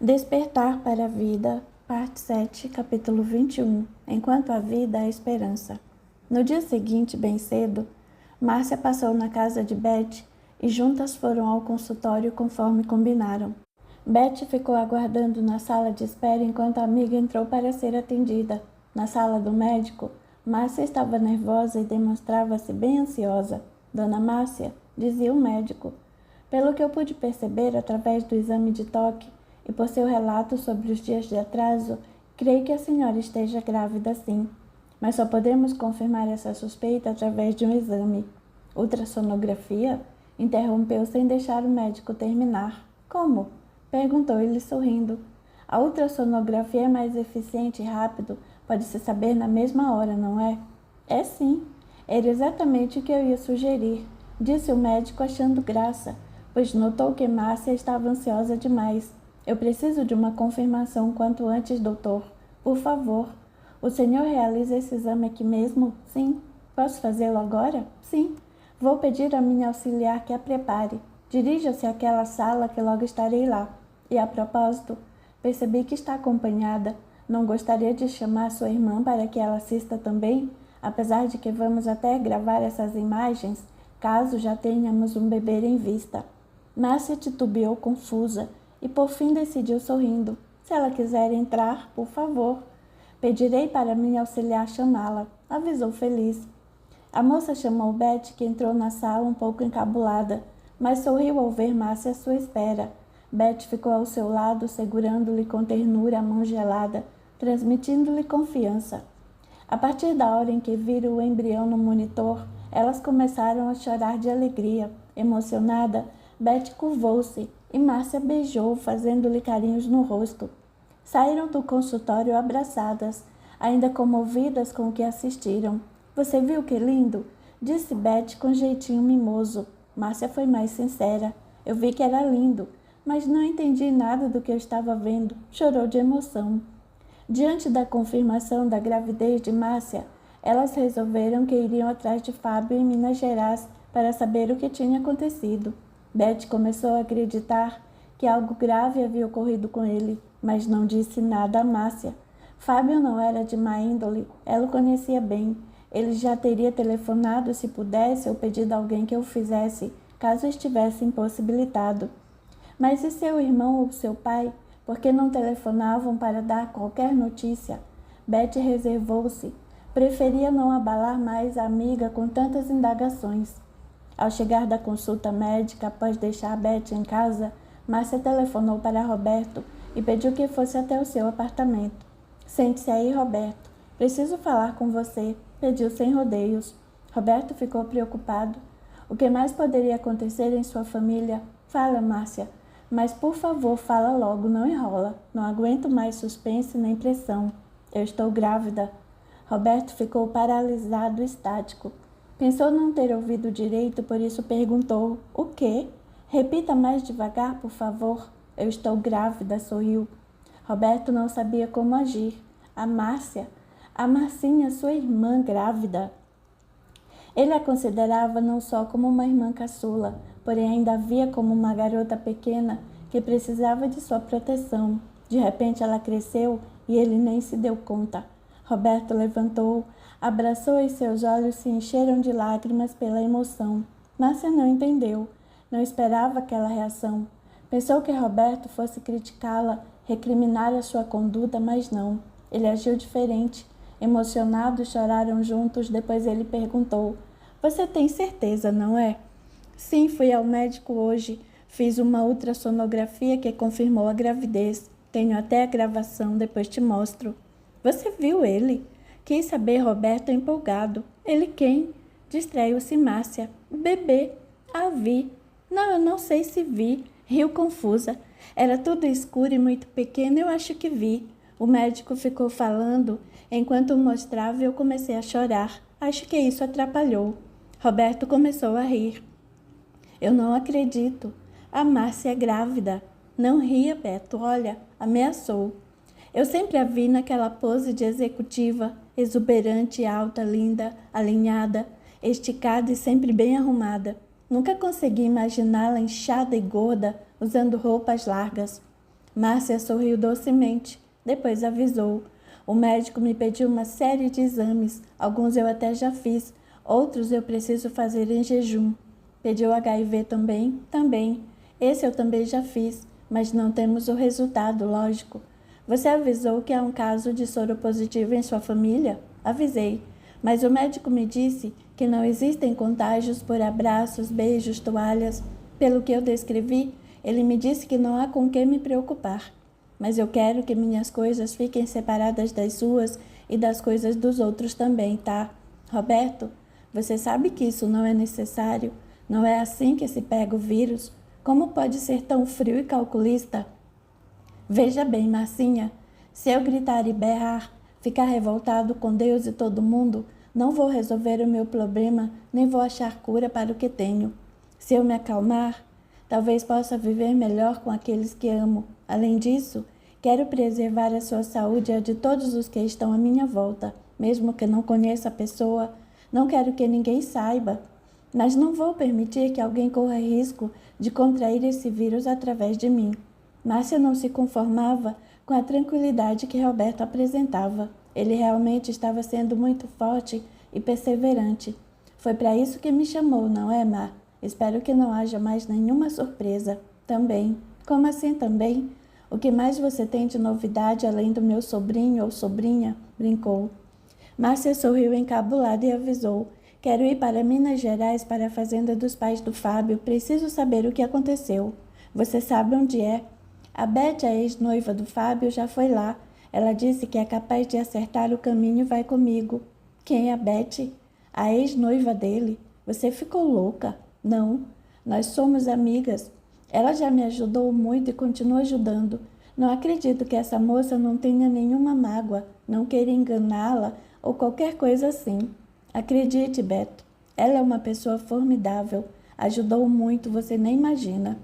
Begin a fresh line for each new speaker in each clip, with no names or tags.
Despertar para a vida, parte 7, capítulo 21. Enquanto há vida, há esperança. No dia seguinte, bem cedo, Márcia passou na casa de Beth e juntas foram ao consultório conforme combinaram. Beth ficou aguardando na sala de espera enquanto a amiga entrou para ser atendida. Na sala do médico, Márcia estava nervosa e demonstrava-se bem ansiosa. Dona Márcia, dizia o médico, pelo que eu pude perceber através do exame de toque, e por seu relato sobre os dias de atraso, creio que a senhora esteja grávida sim. Mas só podemos confirmar essa suspeita através de um exame. Ultrassonografia? Interrompeu sem deixar o médico terminar. Como? Perguntou ele sorrindo. A ultrassonografia é mais eficiente e rápido, pode-se saber na mesma hora, não é? É sim. Era exatamente o que eu ia sugerir, disse o médico achando graça, pois notou que Márcia estava ansiosa demais. Eu preciso de uma confirmação quanto antes, doutor. Por favor. O senhor realiza esse exame aqui mesmo? Sim. Posso fazê-lo agora? Sim. Vou pedir à minha auxiliar que a prepare. Dirija-se àquela sala que logo estarei lá. E a propósito, percebi que está acompanhada. Não gostaria de chamar sua irmã para que ela assista também? Apesar de que vamos até gravar essas imagens, caso já tenhamos um bebê em vista. Márcia titubeou confusa e por fim decidiu sorrindo. Se ela quiser entrar, por favor. Pedirei para minha auxiliar chamá-la, avisou feliz. A moça chamou Beth, que entrou na sala um pouco encabulada, mas sorriu ao ver Márcia à sua espera. Beth ficou ao seu lado, segurando-lhe com ternura a mão gelada, transmitindo-lhe confiança. A partir da hora em que viram o embrião no monitor, elas começaram a chorar de alegria. Emocionada, Beth curvou-se e Márcia beijou, fazendo-lhe carinhos no rosto. Saíram do consultório abraçadas, ainda comovidas com o que assistiram. Você viu que lindo? Disse Beth com jeitinho mimoso. Márcia foi mais sincera. Eu vi que era lindo, mas não entendi nada do que eu estava vendo. Chorou de emoção. Diante da confirmação da gravidez de Márcia, elas resolveram que iriam atrás de Fábio em Minas Gerais para saber o que tinha acontecido. Beth começou a acreditar que algo grave havia ocorrido com ele, mas não disse nada a Márcia. Fábio não era de má índole, ela o conhecia bem. Ele já teria telefonado se pudesse ou pedido a alguém que o fizesse, caso estivesse impossibilitado. Mas e seu irmão ou seu pai? Por que não telefonavam para dar qualquer notícia? Beth reservou-se. Preferia não abalar mais a amiga com tantas indagações. Ao chegar da consulta médica, após deixar Beth em casa, Márcia telefonou para Roberto e pediu que fosse até o seu apartamento. Sente-se aí, Roberto. Preciso falar com você, pediu sem rodeios. Roberto ficou preocupado. O que mais poderia acontecer em sua família? Fala, Márcia. Mas, por favor, fala logo, não enrola. Não aguento mais suspense nem pressão. Eu estou grávida. Roberto ficou paralisado, estático. Pensou não ter ouvido direito, por isso perguntou: o quê? Repita mais devagar, por favor. Eu estou grávida, sorriu. Roberto não sabia como agir. A Márcia, a Marcinha, sua irmã grávida. Ele a considerava não só como uma irmã caçula, porém ainda a via como uma garota pequena que precisava de sua proteção. De repente ela cresceu e ele nem se deu conta. Roberto levantou, abraçou e seus olhos se encheram de lágrimas pela emoção. Márcia não entendeu, não esperava aquela reação. Pensou que Roberto fosse criticá-la, recriminar a sua conduta, mas não. Ele agiu diferente. Emocionados, choraram juntos, depois ele perguntou: você tem certeza, não é? Sim, fui ao médico hoje. Fiz uma ultrassonografia que confirmou a gravidez. Tenho até a gravação, depois te mostro. Você viu ele? Quis saber Roberto empolgado. Ele quem? Distraiu-se Márcia. O bebê. Ah, vi. Não, eu não sei se vi. Riu confusa. Era tudo escuro e muito pequeno, eu acho que vi. O médico ficou falando. Enquanto o mostrava, eu comecei a chorar. Acho que isso atrapalhou. Roberto começou a rir. Eu não acredito. A Márcia é grávida. Não ria, Beto. Olha, ameaçou. Eu sempre a vi naquela pose de executiva, exuberante, alta, linda, alinhada, esticada e sempre bem arrumada. Nunca consegui imaginá-la inchada e gorda, usando roupas largas. Márcia sorriu docemente, depois avisou. O médico me pediu uma série de exames, alguns eu até já fiz, outros eu preciso fazer em jejum. Pediu HIV também? Também. Esse eu também já fiz, mas não temos o resultado, lógico. Você avisou que há um caso de soro positivo em sua família? Avisei, mas o médico me disse que não existem contágios por abraços, beijos, toalhas. Pelo que eu descrevi, ele me disse que não há com que me preocupar. Mas eu quero que minhas coisas fiquem separadas das suas e das coisas dos outros também, tá? Roberto, você sabe que isso não é necessário? Não é assim que se pega o vírus? Como pode ser tão frio e calculista? Veja bem, Marcinha, se eu gritar e berrar, ficar revoltado com Deus e todo mundo, não vou resolver o meu problema, nem vou achar cura para o que tenho. Se eu me acalmar, talvez possa viver melhor com aqueles que amo. Além disso, quero preservar a sua saúde e a de todos os que estão à minha volta, mesmo que não conheça a pessoa. Não quero que ninguém saiba, mas não vou permitir que alguém corra risco de contrair esse vírus através de mim. Márcia não se conformava com a tranquilidade que Roberto apresentava. Ele realmente estava sendo muito forte e perseverante. Foi para isso que me chamou, não é, Mar? Espero que não haja mais nenhuma surpresa. Também. Como assim também? O que mais você tem de novidade além do meu sobrinho ou sobrinha? Brincou. Márcia sorriu encabulada e avisou. Quero ir para Minas Gerais, para a fazenda dos pais do Fábio. Preciso saber o que aconteceu. Você sabe onde é? A Beth, a ex-noiva do Fábio, já foi lá. Ela disse que é capaz de acertar o caminho e vai comigo. Quem é a Beth? A ex-noiva dele. Você ficou louca? Não. Nós somos amigas. Ela já me ajudou muito e continua ajudando. Não acredito que essa moça não tenha nenhuma mágoa, não queira enganá-la ou qualquer coisa assim. Acredite, Beto, ela é uma pessoa formidável, ajudou muito, você nem imagina.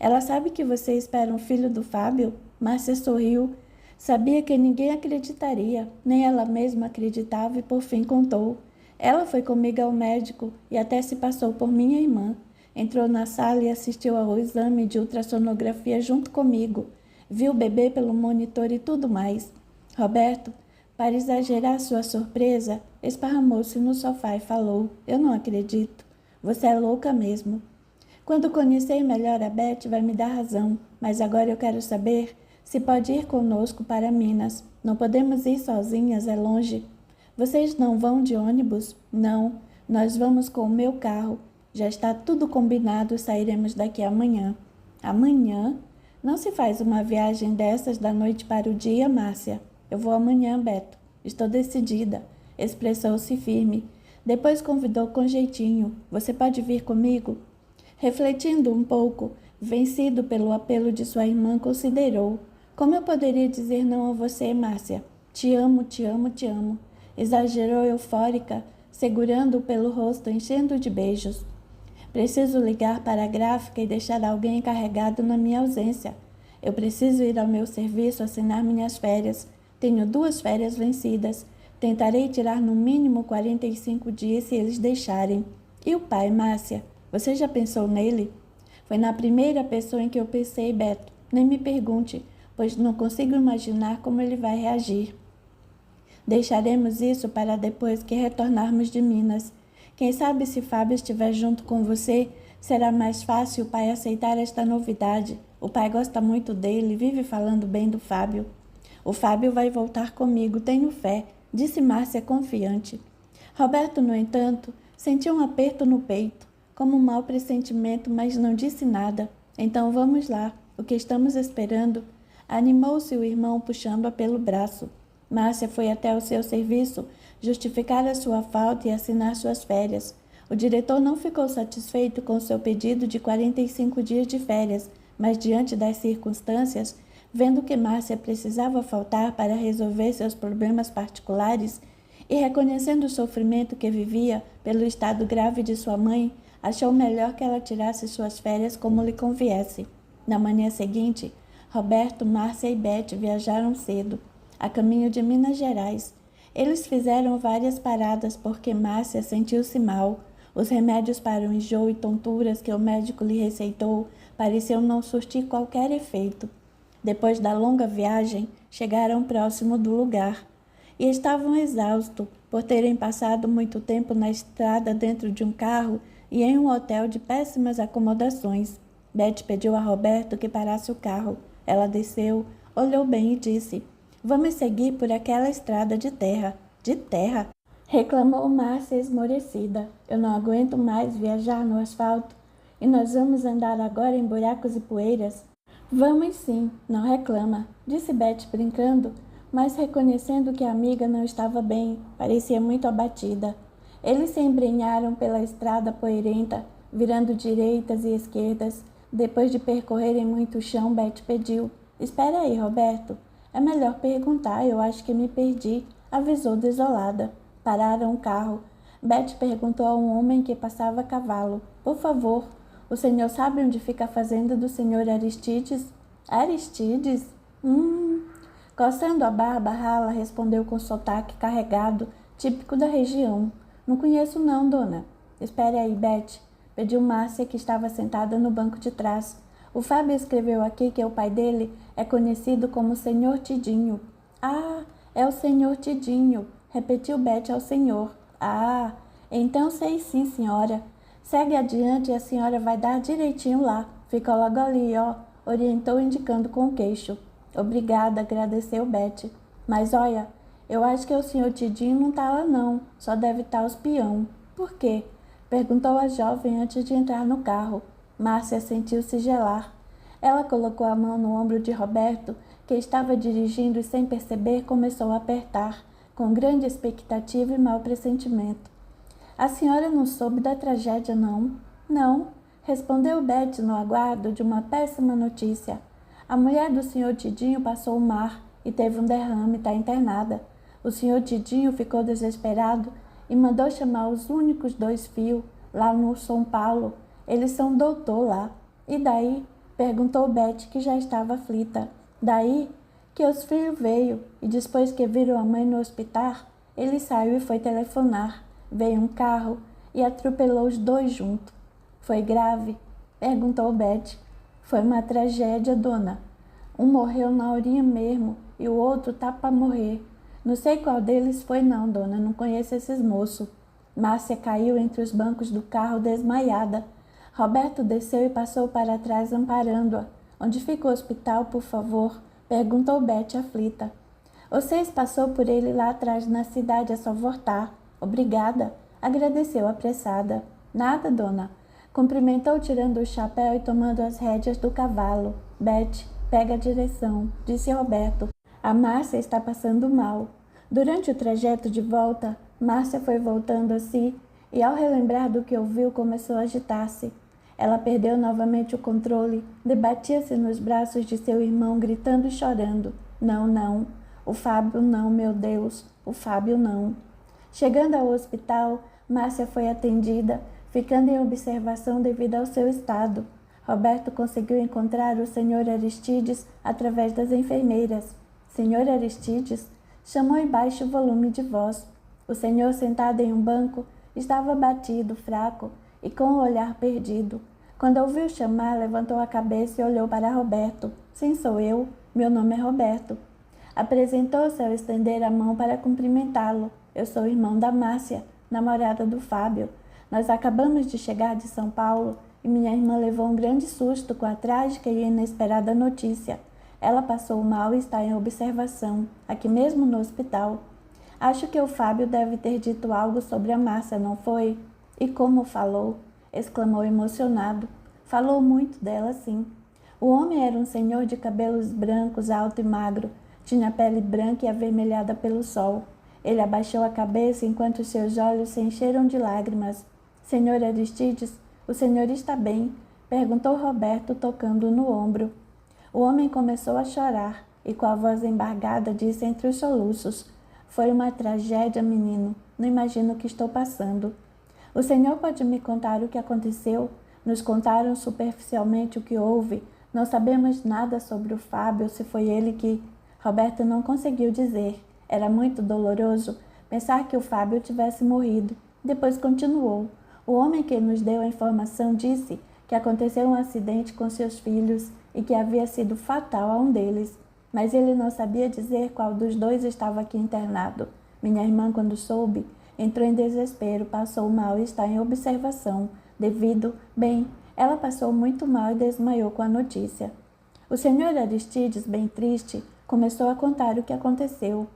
Ela sabe que você espera um filho do Fábio? Márcia sorriu. Sabia que ninguém acreditaria, nem ela mesma acreditava e por fim contou. Ela foi comigo ao médico e até se passou por minha irmã. Entrou na sala e assistiu ao exame de ultrassonografia junto comigo. Viu o bebê pelo monitor e tudo mais. Roberto, para exagerar sua surpresa, esparramou-se no sofá e falou: Eu não acredito. Você é louca mesmo. Quando conhecer melhor a Beth, vai me dar razão, mas agora eu quero saber se pode ir conosco para Minas. Não podemos ir sozinhas, é longe. Vocês não vão de ônibus? Não, nós vamos com o meu carro. Já está tudo combinado, sairemos daqui amanhã. Amanhã? Não se faz uma viagem dessas da noite para o dia, Márcia. Eu vou amanhã, Beto. Estou decidida. Expressou-se firme. Depois convidou com jeitinho. Você pode vir comigo? Refletindo um pouco, vencido pelo apelo de sua irmã, considerou. Como eu poderia dizer não a você, Márcia? Te amo, te amo, te amo. Exagerou eufórica, segurando-o pelo rosto, enchendo de beijos. Preciso ligar para a gráfica e deixar alguém encarregado na minha ausência. Eu preciso ir ao meu serviço assinar minhas férias. Tenho 2 férias vencidas. Tentarei tirar no mínimo 45 dias se eles deixarem. E o pai, Márcia? Você já pensou nele? Foi na primeira pessoa em que eu pensei, Beto. Nem me pergunte, pois não consigo imaginar como ele vai reagir. Deixaremos isso para depois que retornarmos de Minas. Quem sabe se Fábio estiver junto com você, será mais fácil o pai aceitar esta novidade. O pai gosta muito dele, vive falando bem do Fábio. O Fábio vai voltar comigo, tenho fé, disse Márcia confiante. Roberto, no entanto, sentiu um aperto no peito, como um mau pressentimento, mas não disse nada. Então vamos lá, o que estamos esperando? Animou-se o irmão puxando-a pelo braço. Márcia foi até o seu serviço justificar a sua falta e assinar suas férias. O diretor não ficou satisfeito com seu pedido de 45 dias de férias, mas diante das circunstâncias, vendo que Márcia precisava faltar para resolver seus problemas particulares e reconhecendo o sofrimento que vivia pelo estado grave de sua mãe, achou melhor que ela tirasse suas férias como lhe conviesse. Na manhã seguinte, Roberto, Márcia e Beth viajaram cedo, a caminho de Minas Gerais. Eles fizeram várias paradas porque Márcia sentiu-se mal. Os remédios para o enjoo e tonturas que o médico lhe receitou pareciam não surtir qualquer efeito. Depois da longa viagem, chegaram próximo do lugar e estavam exaustos por terem passado muito tempo na estrada dentro de um carro e em um hotel de péssimas acomodações. Beth pediu a Roberto que parasse o carro. Ela desceu, olhou bem e disse: "Vamos seguir por aquela estrada de terra." "De terra?" reclamou Márcia esmorecida. "Eu não aguento mais viajar no asfalto. E nós vamos andar agora em buracos e poeiras?" "Vamos sim, não reclama", disse Beth brincando, mas reconhecendo que a amiga não estava bem, parecia muito abatida. Eles se embrenharam pela estrada poeirenta, virando direitas e esquerdas. Depois de percorrerem muito chão, Beth pediu: "Espera aí, Roberto. É melhor perguntar, eu acho que me perdi", avisou desolada. Pararam o carro. Beth perguntou a um homem que passava a cavalo: "Por favor, o senhor sabe onde fica a fazenda do senhor Aristides?" "Aristides? Coçando a barba rala, respondeu com sotaque carregado, típico da região. "Não conheço não, dona." "Espere aí, Beth", pediu Márcia, que estava sentada no banco de trás. "O Fábio escreveu aqui que o pai dele é conhecido como Senhor Tidinho." "Ah, é o Senhor Tidinho", repetiu Beth ao senhor. "Ah, então sei sim, senhora. Segue adiante e a senhora vai dar direitinho lá. Fica logo ali, ó", orientou indicando com o queixo. "Obrigada", agradeceu Beth. "Mas olha, eu acho que o senhor Tidinho não tá lá não, só deve estar os peão." "Por quê?" perguntou a jovem antes de entrar no carro. Márcia sentiu-se gelar. Ela colocou a mão no ombro de Roberto, que estava dirigindo e sem perceber começou a apertar, com grande expectativa e mau pressentimento. "A senhora não soube da tragédia, não?" "Não", respondeu Beth no aguardo de uma péssima notícia. "A mulher do senhor Tidinho passou o mar e teve um derrame, está internada." O senhor Tidinho ficou desesperado e mandou chamar os únicos 2 fios lá no São Paulo. Eles são doutor lá. "E daí?" perguntou Beth, que já estava aflita. "Daí que os filhos veio e depois que viram a mãe no hospital, ele saiu e foi telefonar. Veio um carro e atropelou os 2 juntos." "Foi grave?" perguntou Beth. "Foi uma tragédia, dona. Um morreu na horinha mesmo e o outro tá para morrer. Não sei qual deles foi não, dona, não conheço esses moços." Márcia caiu entre os bancos do carro desmaiada. Roberto desceu e passou para trás amparando-a. "Onde fica o hospital, por favor?" perguntou Beth aflita. "Vocês passou por ele lá atrás na cidade, é só voltar." "Obrigada", agradeceu apressada. "Nada, dona." Cumprimentou tirando o chapéu e tomando as rédeas do cavalo. "Beth, pega a direção", disse Roberto. "A Márcia está passando mal." Durante o trajeto de volta, Márcia foi voltando a si e, ao relembrar do que ouviu, começou a agitar-se. Ela perdeu novamente o controle, debatia-se nos braços de seu irmão, gritando e chorando. "Não, não. O Fábio não, meu Deus. O Fábio não." Chegando ao hospital, Márcia foi atendida, ficando em observação devido ao seu estado. Roberto conseguiu encontrar o senhor Aristides através das enfermeiras. "Senhor Aristides?" chamou em baixo volume de voz. O senhor, sentado em um banco, estava abatido, fraco e com o olhar perdido. Quando ouviu chamar, levantou a cabeça e olhou para Roberto. "Sim, sou eu. Meu nome é Roberto." Apresentou-se ao estender a mão para cumprimentá-lo. "Eu sou irmão da Márcia, namorada do Fábio. Nós acabamos de chegar de São Paulo e minha irmã levou um grande susto com a trágica e inesperada notícia. Ela passou mal e está em observação, aqui mesmo no hospital. Acho que o Fábio deve ter dito algo sobre a Márcia, não foi?" "E como falou?" exclamou emocionado. "Falou muito dela, sim." O homem era um senhor de cabelos brancos, alto e magro. Tinha a pele branca e avermelhada pelo sol. Ele abaixou a cabeça enquanto seus olhos se encheram de lágrimas. "Senhor Aristides, o senhor está bem?" perguntou Roberto, tocando no ombro. O homem começou a chorar e, com a voz embargada, disse entre os soluços: "Foi uma tragédia, menino. Não imagino o que estou passando." "O senhor pode me contar o que aconteceu? Nos contaram superficialmente o que houve. Não sabemos nada sobre o Fábio, se foi ele que..." Roberto não conseguiu dizer. Era muito doloroso pensar que o Fábio tivesse morrido. Depois continuou. "O homem que nos deu a informação disse que aconteceu um acidente com seus filhos e que havia sido fatal a um deles, mas ele não sabia dizer qual dos dois estava aqui internado. Minha irmã, quando soube, entrou em desespero, passou mal e está em observação, ela passou muito mal e desmaiou com a notícia. O senhor Aristides, bem triste, começou a contar o que aconteceu.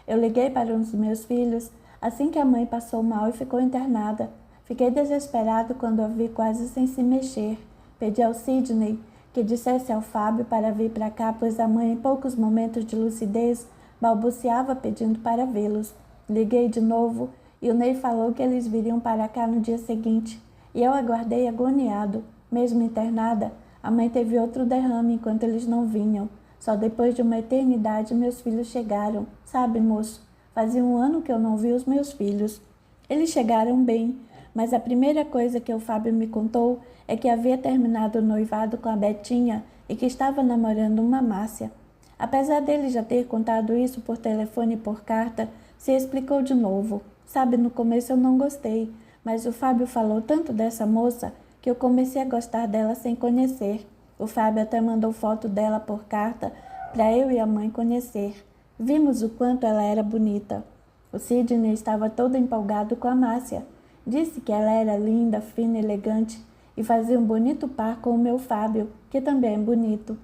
Eu liguei para um dos meus filhos assim que a mãe passou mal e ficou internada. Fiquei desesperado quando a vi quase sem se mexer. Pedi ao Sidney que dissesse ao Fábio para vir para cá, pois a mãe, em poucos momentos de lucidez, balbuciava pedindo para vê-los. Liguei de novo e o Ney falou que eles viriam para cá no dia seguinte. E eu aguardei agoniado. Mesmo internada, a mãe teve outro derrame enquanto eles não vinham. Só depois de uma eternidade meus filhos chegaram. Sabe, moço, fazia um ano que eu não vi os meus filhos. Eles chegaram bem, mas a primeira coisa que o Fábio me contou é que havia terminado o noivado com a Betinha e que estava namorando uma Márcia. Apesar dele já ter contado isso por telefone e por carta, se explicou de novo. Sabe, no começo eu não gostei, mas o Fábio falou tanto dessa moça que eu comecei a gostar dela sem conhecer. O Fábio até mandou foto dela por carta para eu e a mãe conhecer. Vimos o quanto ela era bonita. O Sidney estava todo empolgado com a Márcia. Disse que ela era linda, fina, elegante e fazia um bonito par com o meu Fábio, que também é bonito.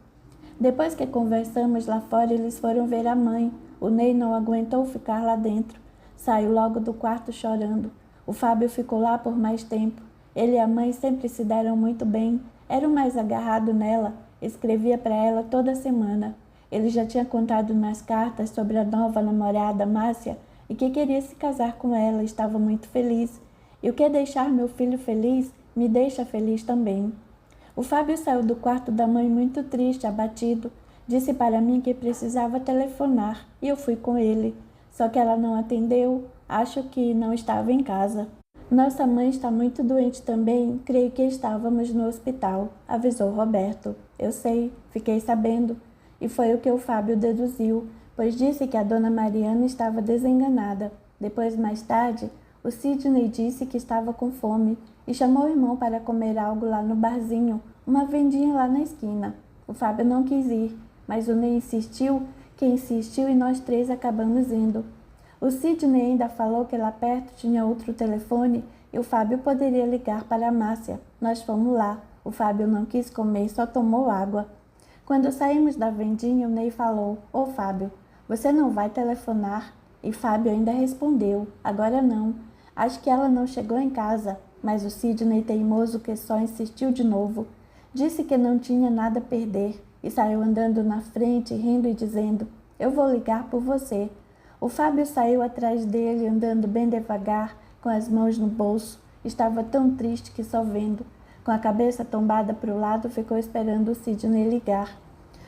Depois que conversamos lá fora, eles foram ver a mãe. O Ney não aguentou ficar lá dentro. Saiu logo do quarto chorando. O Fábio ficou lá por mais tempo. Ele e a mãe sempre se deram muito bem. Era o mais agarrado nela. Escrevia para ela toda semana. Ele já tinha contado nas cartas sobre a nova namorada, Márcia, e que queria se casar com ela. Estava muito feliz. E o que deixar meu filho feliz, me deixa feliz também. O Fábio saiu do quarto da mãe muito triste, abatido. Disse para mim que precisava telefonar, e eu fui com ele. Só que ela não atendeu. Acho que não estava em casa. Nossa mãe está muito doente também. Creio que estávamos no hospital, avisou Roberto. Eu sei, fiquei sabendo. E foi o que o Fábio deduziu, pois disse que a dona Mariana estava desenganada. Depois, mais tarde, o Sidney disse que estava com fome e chamou o irmão para comer algo lá no barzinho, uma vendinha lá na esquina. O Fábio não quis ir, mas o Ney insistiu e nós três acabamos indo. O Sidney ainda falou que lá perto tinha outro telefone e o Fábio poderia ligar para a Márcia. Nós fomos lá. O Fábio não quis comer, só tomou água. Quando saímos da vendinha, o Ney falou: Ô Fábio, você não vai telefonar? E Fábio ainda respondeu: agora não. Acho que ela não chegou em casa. Mas o Sidney, teimoso que só, insistiu de novo. Disse que não tinha nada a perder e saiu andando na frente, rindo e dizendo: eu vou ligar por você. O Fábio saiu atrás dele, andando bem devagar, com as mãos no bolso. Estava tão triste que só vendo. Com a cabeça tombada para o lado, ficou esperando o Sidney ligar.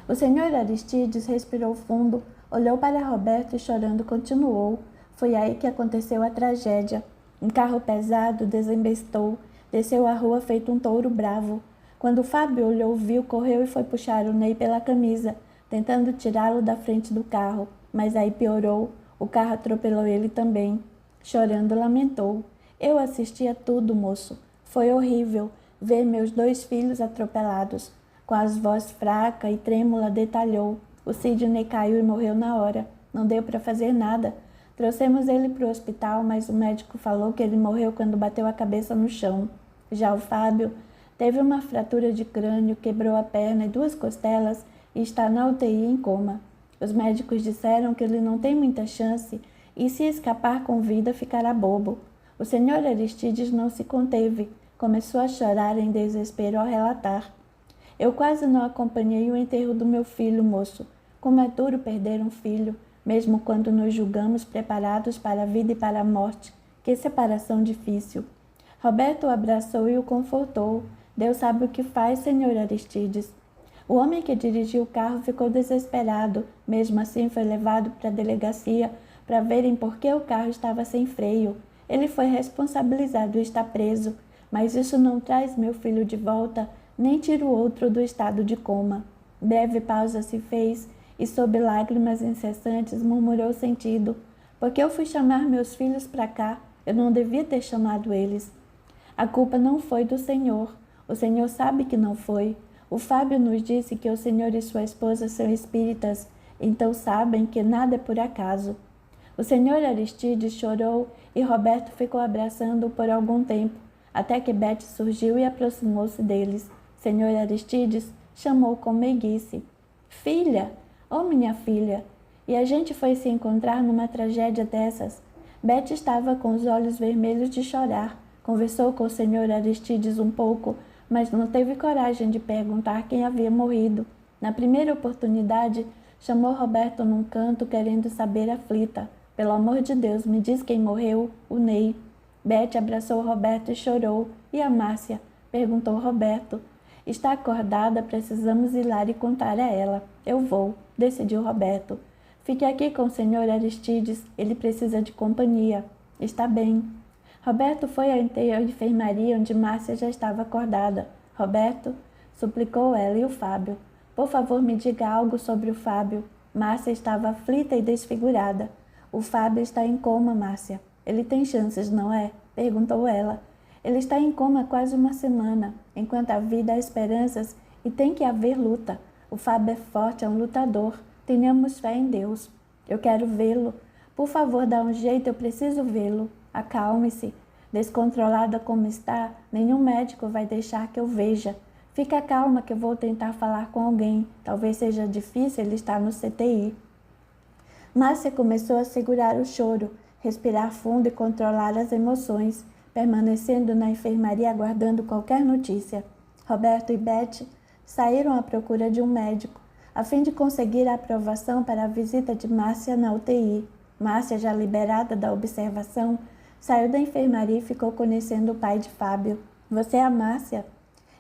O senhor Aristides respirou fundo, olhou para Roberto e chorando continuou. Foi aí que aconteceu a tragédia. Um carro pesado desembestou, desceu a rua feito um touro bravo. Quando o Fábio olhou, viu, correu e foi puxar o Ney pela camisa, tentando tirá-lo da frente do carro. Mas aí piorou, o carro atropelou ele também. Chorando, lamentou: eu assisti a tudo, moço. Foi horrível ver meus 2 filhos atropelados. Com as voz fraca e trêmula, detalhou: o Sidney caiu e morreu na hora. Não deu para fazer nada. Trouxemos ele para o hospital, mas o médico falou que ele morreu quando bateu a cabeça no chão. Já o Fábio teve uma fratura de crânio, quebrou a perna e 2 costelas e está na UTI em coma. Os médicos disseram que ele não tem muita chance e, se escapar com vida, ficará bobo. O senhor Aristides não se conteve. Começou a chorar em desespero ao relatar: eu quase não acompanhei o enterro do meu filho, moço. Como é duro perder um filho, mesmo quando nos julgamos preparados para a vida e para a morte. Que separação difícil. Roberto o abraçou e o confortou. Deus sabe o que faz, senhor Aristides. O homem que dirigiu o carro ficou desesperado. Mesmo assim, foi levado para a delegacia para verem por que o carro estava sem freio. Ele foi responsabilizado e está preso, mas isso não traz meu filho de volta, nem tira o outro do estado de coma. Breve pausa se fez e, sob lágrimas incessantes, murmurou sentido: porque eu fui chamar meus filhos para cá, eu não devia ter chamado eles. A culpa não foi do Senhor. O Senhor sabe que não foi. O Fábio nos disse que o senhor e sua esposa são espíritas, então sabem que nada é por acaso. O senhor Aristides chorou e Roberto ficou abraçando-o por algum tempo, até que Beth surgiu e aproximou-se deles. Senhor Aristides chamou com meiguice: Filha! Oh, minha filha! E a gente foi se encontrar numa tragédia dessas. Beth estava com os olhos vermelhos de chorar. Conversou com o senhor Aristides um pouco, mas não teve coragem de perguntar quem havia morrido. Na primeira oportunidade, chamou Roberto num canto, querendo saber aflita: Pelo amor de Deus, me diz quem morreu? O Ney. Beth abraçou Roberto e chorou. E a Márcia? Perguntou Roberto. Está acordada, precisamos ir lá e contar a ela. Eu vou, decidiu Roberto. Fique aqui com o senhor Aristides, ele precisa de companhia. Está bem. Roberto foi à enfermaria onde Márcia já estava acordada. Roberto, suplicou ela e o Fábio. Por favor, me diga algo sobre o Fábio. Márcia estava aflita e desfigurada. O Fábio está em coma, Márcia. Ele tem chances, não é? Perguntou ela. Ele está em coma há quase uma semana. Enquanto há vida, há esperanças e tem que haver luta. O Fábio é forte, é um lutador. Tenhamos fé em Deus. Eu quero vê-lo. Por favor, dá um jeito, eu preciso vê-lo. Acalme-se. Descontrolada como está, nenhum médico vai deixar que eu veja. Fica calma que eu vou tentar falar com alguém. Talvez seja difícil, ele está no CTI. Márcia começou a segurar o choro, respirar fundo e controlar as emoções, permanecendo na enfermaria aguardando qualquer notícia. Roberto e Beth saíram à procura de um médico, a fim de conseguir a aprovação para a visita de Márcia na UTI. Márcia, já liberada da observação, saiu da enfermaria e ficou conhecendo o pai de Fábio. Você é a Márcia?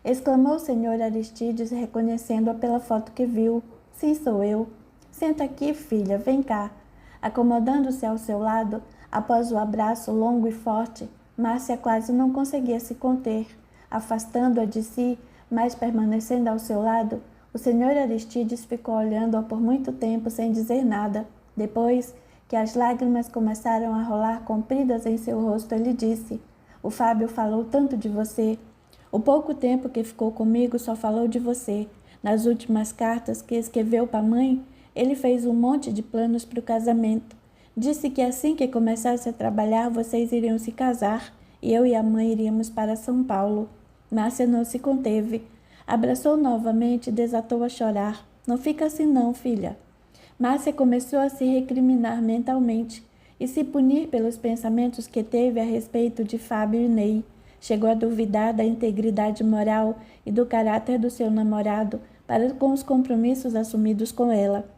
Exclamou o senhor Aristides, reconhecendo-a pela foto que viu. Sim, sou eu. Senta aqui, filha, vem cá. Acomodando-se ao seu lado, após o abraço longo e forte, Márcia quase não conseguia se conter. Afastando-a de si, mas permanecendo ao seu lado, o senhor Aristides ficou olhando-a por muito tempo sem dizer nada. Depois que as lágrimas começaram a rolar compridas em seu rosto, ele disse: O Fábio falou tanto de você. O pouco tempo que ficou comigo só falou de você. Nas últimas cartas que escreveu para a mãe, ele fez um monte de planos para o casamento. Disse que assim que começasse a trabalhar, vocês iriam se casar e eu e a mãe iríamos para São Paulo. Márcia não se conteve. Abraçou novamente e desatou a chorar. Não fica assim não, filha. Márcia começou a se recriminar mentalmente e se punir pelos pensamentos que teve a respeito de Fábio e Ney. Chegou a duvidar da integridade moral e do caráter do seu namorado para com os compromissos assumidos com ela.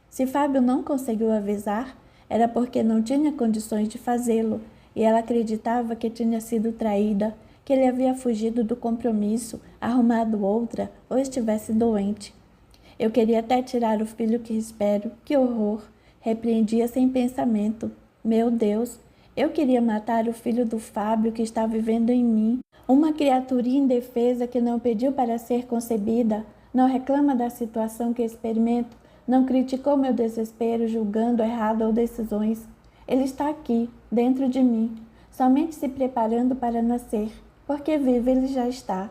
Se Fábio não conseguiu avisar, era porque não tinha condições de fazê-lo, e ela acreditava que tinha sido traída, que ele havia fugido do compromisso, arrumado outra ou estivesse doente. Eu queria até tirar o filho que espero. Que horror! Repreendia sem pensamento. Meu Deus! Eu queria matar o filho do Fábio que está vivendo em mim. Uma criaturinha indefesa que não pediu para ser concebida, não reclama da situação que experimento, não criticou meu desespero julgando errado ou decisões. Ele está aqui, dentro de mim, somente se preparando para nascer. Porque vivo ele já está.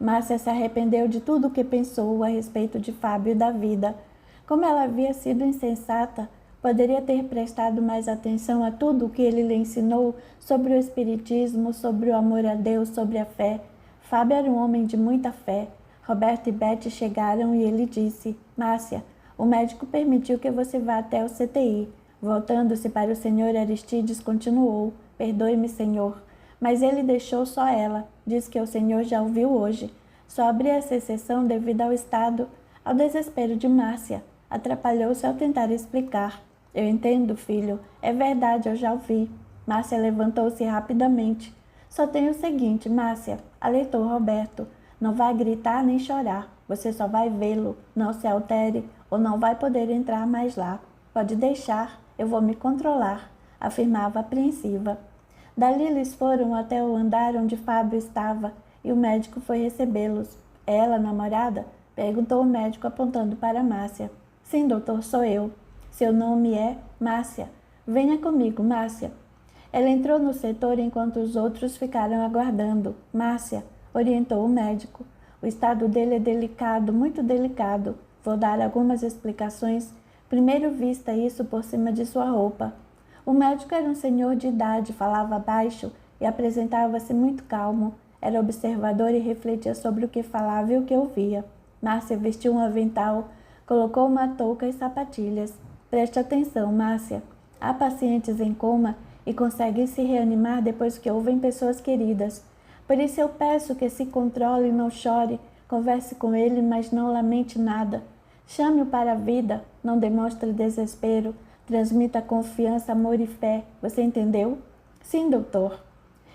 Márcia se arrependeu de tudo o que pensou a respeito de Fábio e da vida. Como ela havia sido insensata, poderia ter prestado mais atenção a tudo o que ele lhe ensinou sobre o espiritismo, sobre o amor a Deus, sobre a fé. Fábio era um homem de muita fé. Roberto e Beth chegaram e ele disse: Márcia, o médico permitiu que você vá até o CTI. Voltando-se para o senhor Aristides, continuou: Perdoe-me, senhor. Mas ele deixou só ela. Diz que o senhor já ouviu hoje. Só abri essa exceção devido ao estado, ao desespero de Márcia. Atrapalhou-se ao tentar explicar. Eu entendo, filho. É verdade, eu já ouvi. Márcia levantou-se rapidamente. Só tem o seguinte, Márcia, alertou Roberto. Não vai gritar nem chorar. Você só vai vê-lo. Não se altere ou não vai poder entrar mais lá. Pode deixar, eu vou me controlar, afirmava apreensiva. Dali eles foram até o andar onde Fábio estava e o médico foi recebê-los. Ela, namorada? Perguntou o médico apontando para Márcia. Sim, doutor, sou eu. Seu nome é Márcia. Venha comigo, Márcia. Ela entrou no setor enquanto os outros ficaram aguardando. Márcia, orientou o médico. O estado dele é delicado, muito delicado. Vou dar algumas explicações. Primeiro vista isso por cima de sua roupa. O médico era um senhor de idade, falava baixo e apresentava-se muito calmo. Era observador e refletia sobre o que falava e o que ouvia. Márcia vestiu um avental, colocou uma touca e sapatilhas. Preste atenção, Márcia. Há pacientes em coma e conseguem se reanimar depois que ouvem pessoas queridas. Por isso eu peço que se controle e não chore, converse com ele, mas não lamente nada. Chame-o para a vida, não demonstre desespero, transmita confiança, amor e fé. Você entendeu? Sim, doutor.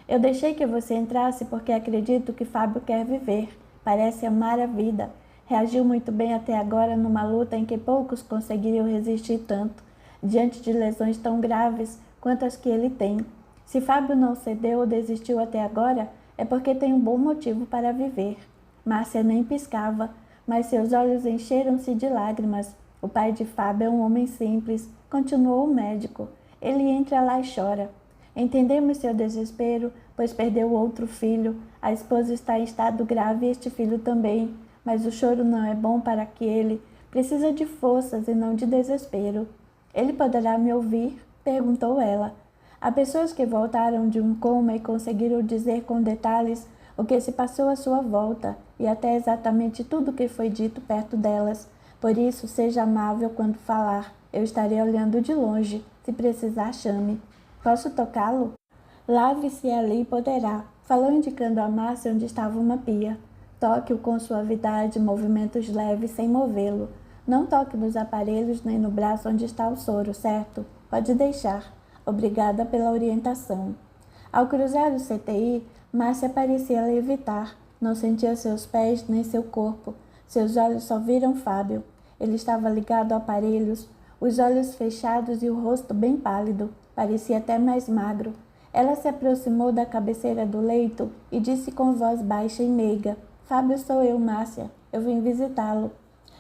Eu deixei que você entrasse porque acredito que Fábio quer viver. Parece amar a vida. Reagiu muito bem até agora numa luta em que poucos conseguiriam resistir tanto, diante de lesões tão graves quanto as que ele tem. Se Fábio não cedeu ou desistiu até agora, é porque tem um bom motivo para viver. Márcia nem piscava, mas seus olhos encheram-se de lágrimas. O pai de Fábio é um homem simples, continuou o médico. Ele entra lá e chora. Entendemos seu desespero, pois perdeu outro filho. A esposa está em estado grave e este filho também. Mas o choro não é bom para aquele. Precisa de forças e não de desespero. Ele poderá me ouvir? Perguntou ela. Há pessoas que voltaram de um coma e conseguiram dizer com detalhes o que se passou à sua volta e até exatamente tudo o que foi dito perto delas. Por isso, seja amável quando falar. Eu estarei olhando de longe. Se precisar, chame. Posso tocá-lo? Lave-se ali e poderá. Falou indicando a Márcia onde estava uma pia. Toque-o com suavidade, movimentos leves sem movê-lo. Não toque nos aparelhos nem no braço onde está o soro, certo? Pode deixar. Obrigada pela orientação. Ao cruzar o CTI, Márcia parecia levitar. Não sentia seus pés nem seu corpo. Seus olhos só viram Fábio. Ele estava ligado a aparelhos, os olhos fechados e o rosto bem pálido. Parecia até mais magro. Ela se aproximou da cabeceira do leito e disse com voz baixa e meiga: Fábio, sou eu, Márcia. Eu vim visitá-lo.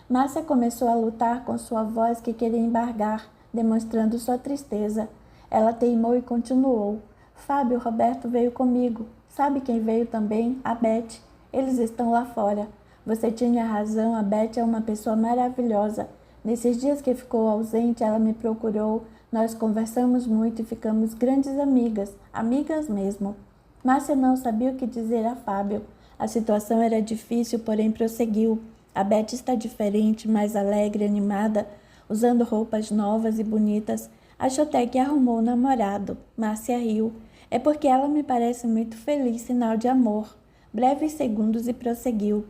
Márcia começou a lutar com sua voz que queria embargar, demonstrando sua tristeza. Ela teimou e continuou. Fábio, Roberto veio comigo. Sabe quem veio também? A Beth. Eles estão lá fora. Você tinha razão, a Beth é uma pessoa maravilhosa. Nesses dias que ficou ausente, ela me procurou. Nós conversamos muito e ficamos grandes amigas, amigas mesmo. Márcia não sabia o que dizer a Fábio. A situação era difícil, porém prosseguiu. A Beth está diferente, mais alegre, animada, usando roupas novas e bonitas. Acho até que arrumou um namorado. Márcia riu. É porque ela me parece muito feliz, sinal de amor. Breves segundos e prosseguiu.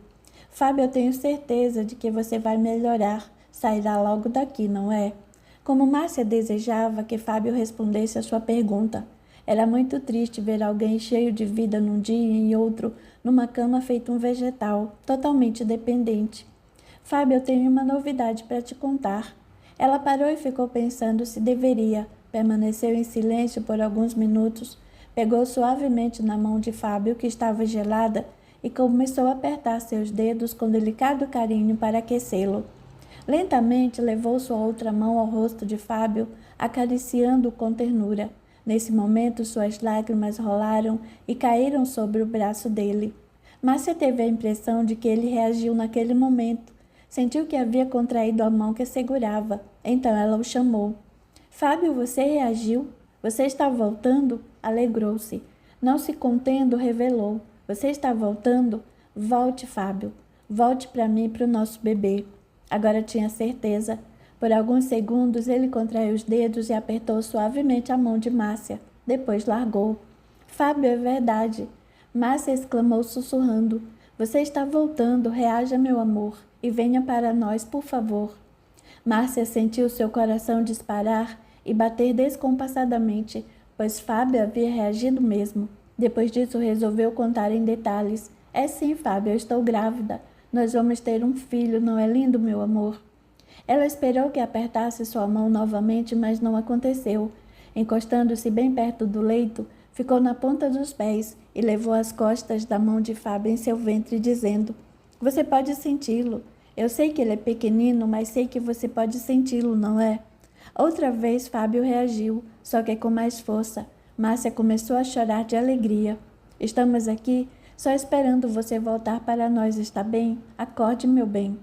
Fábio, eu tenho certeza de que você vai melhorar. Sairá logo daqui, não é? Como Márcia desejava que Fábio respondesse a sua pergunta. Era muito triste ver alguém cheio de vida num dia e em outro, numa cama feito um vegetal, totalmente dependente. Fábio, eu tenho uma novidade para te contar. Ela parou e ficou pensando se deveria. Permaneceu em silêncio por alguns minutos, pegou suavemente na mão de Fábio, que estava gelada, e começou a apertar seus dedos com delicado carinho para aquecê-lo. Lentamente levou sua outra mão ao rosto de Fábio, acariciando-o com ternura. Nesse momento, suas lágrimas rolaram e caíram sobre o braço dele. Márcia teve a impressão de que ele reagiu naquele momento. Sentiu que havia contraído a mão que segurava. Então ela o chamou. Fábio, você reagiu? Você está voltando? Alegrou-se. Não se contendo, revelou. Você está voltando? Volte, Fábio. Volte para mim e para o nosso bebê. Agora tinha certeza. Por alguns segundos ele contraiu os dedos e apertou suavemente a mão de Márcia. Depois largou. Fábio, é verdade. Márcia exclamou sussurrando. Você está voltando, reaja, meu amor, e venha para nós, por favor. Márcia sentiu seu coração disparar e bater descompassadamente, pois Fábio havia reagido mesmo. Depois disso, resolveu contar em detalhes. É sim, Fábio, eu estou grávida. Nós vamos ter um filho, não é lindo, meu amor? Ela esperou que apertasse sua mão novamente, mas não aconteceu. Encostando-se bem perto do leito, ficou na ponta dos pés e levou as costas da mão de Fábio em seu ventre, dizendo: Você pode senti-lo. Eu sei que ele é pequenino, mas sei que você pode senti-lo, não é? Outra vez Fábio reagiu, só que com mais força. Márcia começou a chorar de alegria. Estamos aqui Só esperando você voltar para nós, está bem? Acorde, meu bem.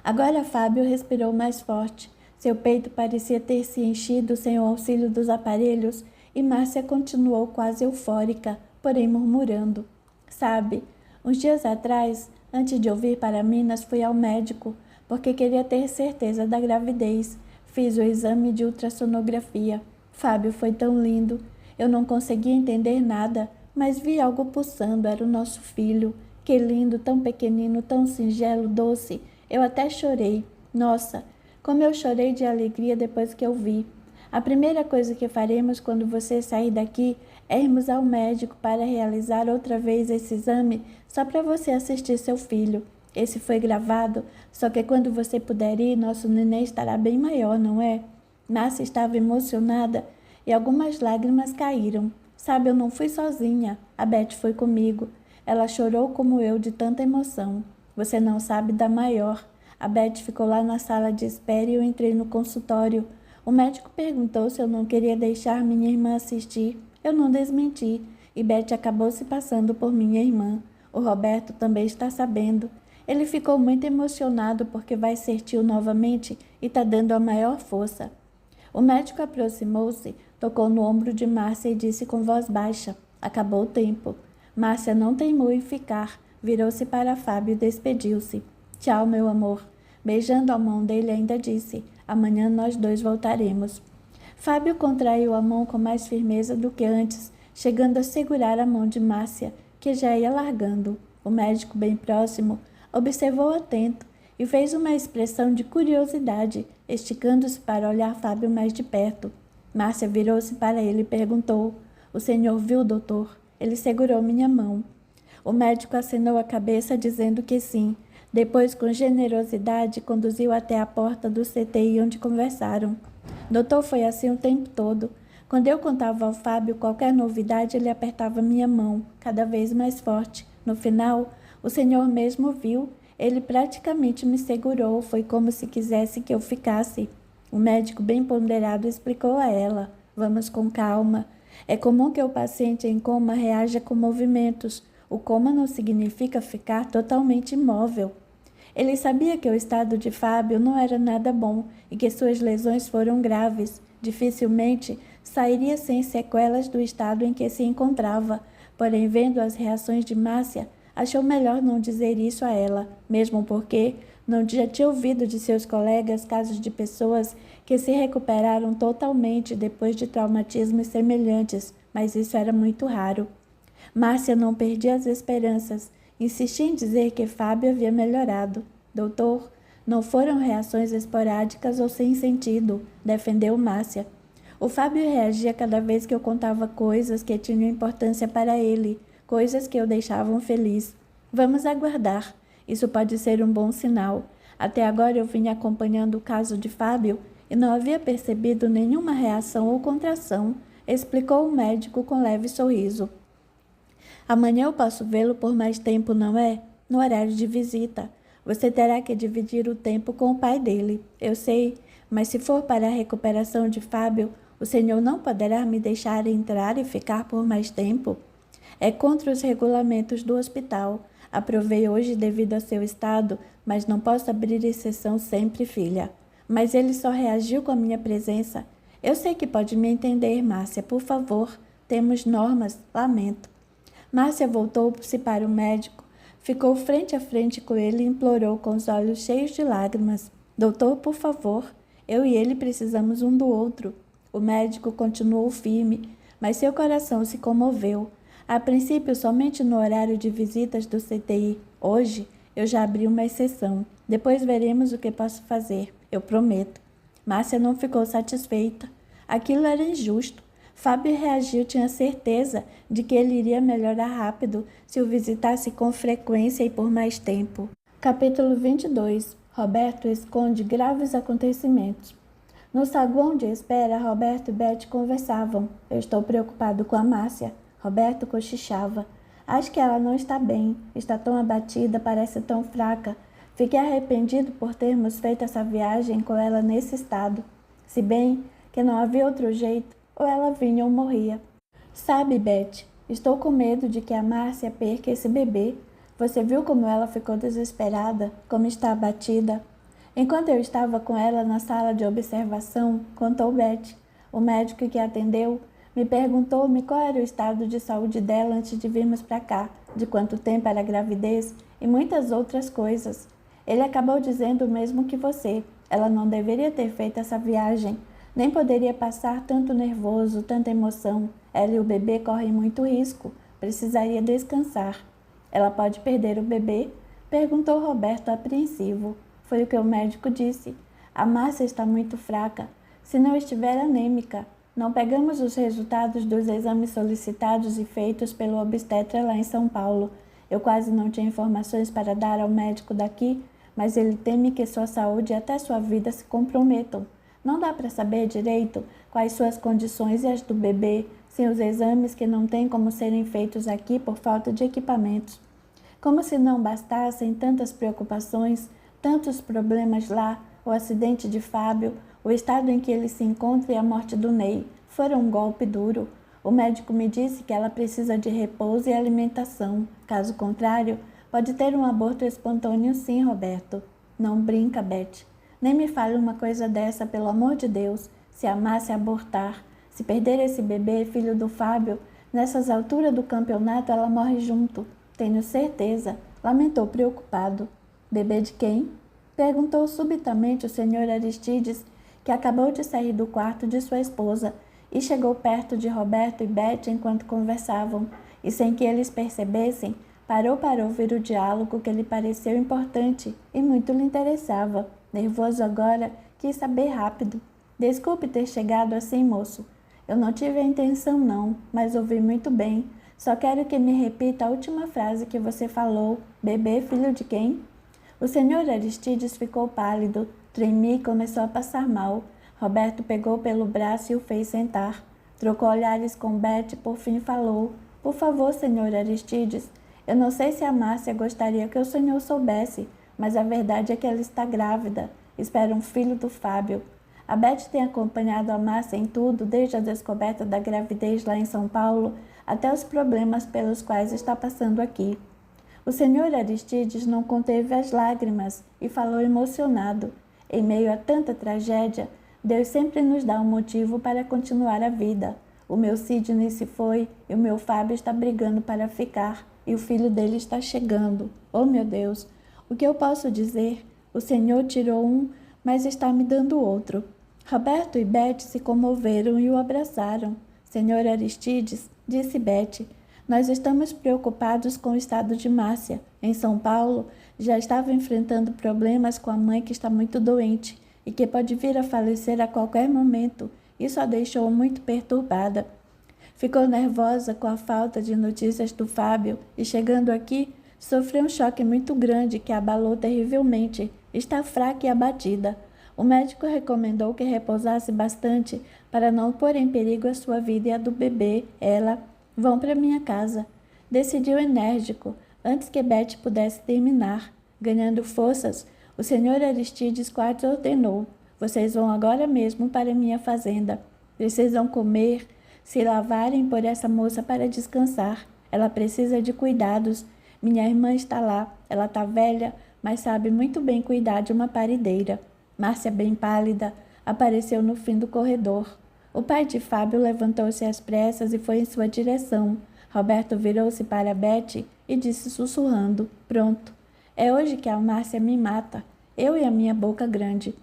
Agora Fábio respirou mais forte. Seu peito parecia ter se enchido sem o auxílio dos aparelhos e Márcia continuou quase eufórica, porém murmurando. Sabe, uns dias atrás, antes de eu vir para Minas, fui ao médico, porque queria ter certeza da gravidez. Fiz o exame de ultrassonografia. Fábio foi tão lindo. Eu não conseguia entender nada, mas vi algo pulsando, era o nosso filho. Que lindo, tão pequenino, tão singelo, doce. Eu até chorei. Nossa, como eu chorei de alegria depois que eu vi. A primeira coisa que faremos quando você sair daqui é irmos ao médico para realizar outra vez esse exame só para você assistir seu filho. Esse foi gravado, só que quando você puder ir, nosso neném estará bem maior, não é? Márcia estava emocionada e algumas lágrimas caíram. Sabe, eu não fui sozinha. A Beth foi comigo. Ela chorou como eu de tanta emoção. Você não sabe da maior. A Beth ficou lá na sala de espera e eu entrei no consultório. O médico perguntou se eu não queria deixar minha irmã assistir. Eu não desmenti. E Beth acabou se passando por minha irmã. O Roberto também está sabendo. Ele ficou muito emocionado porque vai ser tio novamente e está dando a maior força. O médico aproximou-se, tocou no ombro de Márcia e disse com voz baixa: acabou o tempo. Márcia não teimou em ficar, virou-se para Fábio e despediu-se. Tchau, meu amor. Beijando a mão dele, ainda disse: amanhã nós dois voltaremos. Fábio contraiu a mão com mais firmeza do que antes, chegando a segurar a mão de Márcia, que já ia largando. O médico, bem próximo, observou atento e fez uma expressão de curiosidade, esticando-se para olhar Fábio mais de perto. Márcia virou-se para ele e perguntou: o senhor viu, doutor? Ele segurou minha mão. O médico acenou a cabeça, dizendo que sim. Depois, com generosidade, conduziu até a porta do CTI onde conversaram. Doutor foi assim o tempo todo. Quando eu contava ao Fábio qualquer novidade, ele apertava minha mão, cada vez mais forte. No final, o senhor mesmo viu. Ele praticamente me segurou, foi como se quisesse que eu ficasse. O médico, bem ponderado, explicou a ela: vamos com calma. É comum que o paciente em coma reaja com movimentos. O coma não significa ficar totalmente imóvel. Ele sabia que o estado de Fábio não era nada bom e que suas lesões foram graves. Dificilmente sairia sem sequelas do estado em que se encontrava. Porém, vendo as reações de Márcia, achou melhor não dizer isso a ela, mesmo porque não já tinha ouvido de seus colegas casos de pessoas que se recuperaram totalmente depois de traumatismos semelhantes, mas isso era muito raro. Márcia não perdia as esperanças. Insistia em dizer que Fábio havia melhorado. Doutor, não foram reações esporádicas ou sem sentido, defendeu Márcia. O Fábio reagia cada vez que eu contava coisas que tinham importância para ele, coisas que o deixavam feliz. Vamos aguardar. Isso pode ser um bom sinal. Até agora eu vinha acompanhando o caso de Fábio e não havia percebido nenhuma reação ou contração, explicou o médico com leve sorriso. Amanhã eu posso vê-lo por mais tempo, não é? No horário de visita. Você terá que dividir o tempo com o pai dele. Eu sei, mas se for para a recuperação de Fábio, o senhor não poderá me deixar entrar e ficar por mais tempo? É contra os regulamentos do hospital. Aprovei hoje devido ao seu estado, mas não posso abrir exceção sempre, filha. Mas ele só reagiu com a minha presença. Eu sei que pode me entender, Márcia, por favor. Temos normas, lamento. Márcia voltou-se para o médico, ficou frente a frente com ele e implorou com os olhos cheios de lágrimas. Doutor, por favor, eu e ele precisamos um do outro. O médico continuou firme, mas seu coração se comoveu. A princípio, somente no horário de visitas do CTI. Hoje, eu já abri uma exceção. Depois veremos o que posso fazer, eu prometo. Márcia não ficou satisfeita. Aquilo era injusto. Fábio reagiu, tinha certeza de que ele iria melhorar rápido se o visitasse com frequência e por mais tempo. Capítulo 22. Roberto esconde graves acontecimentos. No saguão de espera, Roberto e Beth conversavam. Eu estou preocupado com a Márcia. Roberto cochichava. Acho que ela não está bem. Está tão abatida, parece tão fraca. Fiquei arrependido por termos feito essa viagem com ela nesse estado. Se bem que não havia outro jeito. Ou ela vinha ou morria. Sabe, Beth, Estou com medo de que a Márcia perca esse bebê. Você viu como ela ficou desesperada, como está abatida? Enquanto eu estava com ela na sala de observação, contou Beth. O médico que a atendeu me perguntou-me qual era o estado de saúde dela antes de virmos para cá, de quanto tempo era a gravidez e muitas outras coisas. Ele acabou dizendo o mesmo que você. Ela não deveria ter feito essa viagem, nem poderia passar tanto nervoso, tanta emoção. Ela e o bebê correm muito risco. Precisaria descansar. Ela pode perder o bebê? Perguntou Roberto apreensivo. Foi o que o médico disse. A Márcia está muito fraca. Se não estiver anêmica. Não pegamos os resultados dos exames solicitados e feitos pelo obstetra lá em São Paulo. Eu quase não tinha informações para dar ao médico daqui, mas ele teme que sua saúde e até sua vida se comprometam. Não dá para saber direito quais suas condições e as do bebê, sem os exames que não têm como serem feitos aqui por falta de equipamentos. Como se não bastassem tantas preocupações, tantos problemas lá, o acidente de Fábio, o estado em que ele se encontra e a morte do Ney foram um golpe duro. O médico me disse que ela precisa de repouso e alimentação. Caso contrário, pode ter um aborto espontâneo sim, Roberto. Não brinca, Beth. Nem me fale uma coisa dessa, pelo amor de Deus. Se a Márcia abortar, se perder esse bebê, filho do Fábio, nessas alturas do campeonato ela morre junto. Tenho certeza, lamentou preocupado. Bebê de quem? Perguntou subitamente o senhor Aristides, que acabou de sair do quarto de sua esposa e chegou perto de Roberto e Beth enquanto conversavam, e sem que eles percebessem, parou para ouvir o diálogo que lhe pareceu importante e muito lhe interessava. Nervoso agora, quis saber rápido. Desculpe ter chegado assim, moço. Eu não tive a intenção não, mas ouvi muito bem. Só quero que me repita a última frase que você falou. Bebê, filho de quem? O senhor Aristides ficou pálido, tremia e começou a passar mal. Roberto pegou pelo braço e o fez sentar. Trocou olhares com Beth e por fim falou. Por favor, senhor Aristides, eu não sei se a Márcia gostaria que o senhor soubesse, mas a verdade é que ela está grávida. Espera um filho do Fábio. A Beth tem acompanhado a Márcia em tudo, desde a descoberta da gravidez lá em São Paulo, até os problemas pelos quais está passando aqui. O senhor Aristides não conteve as lágrimas e falou emocionado. Em meio a tanta tragédia, Deus sempre nos dá um motivo para continuar a vida. O meu Sidney se foi e o meu Fábio está brigando para ficar e o filho dele está chegando. Oh, meu Deus! O que eu posso dizer? O Senhor tirou um, mas está me dando outro. Roberto e Beth se comoveram e o abraçaram. Senhor Aristides, disse Beth, nós estamos preocupados com o estado de Márcia. Em São Paulo, já estava enfrentando problemas com a mãe que está muito doente e que pode vir a falecer a qualquer momento. Isso a deixou muito perturbada. Ficou nervosa com a falta de notícias do Fábio e, chegando aqui, sofreu um choque muito grande que a abalou terrivelmente. Está fraca e abatida. O médico recomendou que repousasse bastante para não pôr em perigo a sua vida e a do bebê. Ela, vão para minha casa. Decidiu enérgico, antes que Beth pudesse terminar. Ganhando forças, o senhor Aristides quase ordenou. Vocês vão agora mesmo para minha fazenda. Precisam comer, se lavarem por essa moça para descansar. Ela precisa de cuidados. Minha irmã está lá. Ela está velha, mas sabe muito bem cuidar de uma parideira. Márcia, bem pálida, apareceu no fim do corredor. O pai de Fábio levantou-se às pressas e foi em sua direção. Roberto virou-se para Beth e disse sussurrando, pronto. É hoje que a Márcia me mata, eu e a minha boca grande.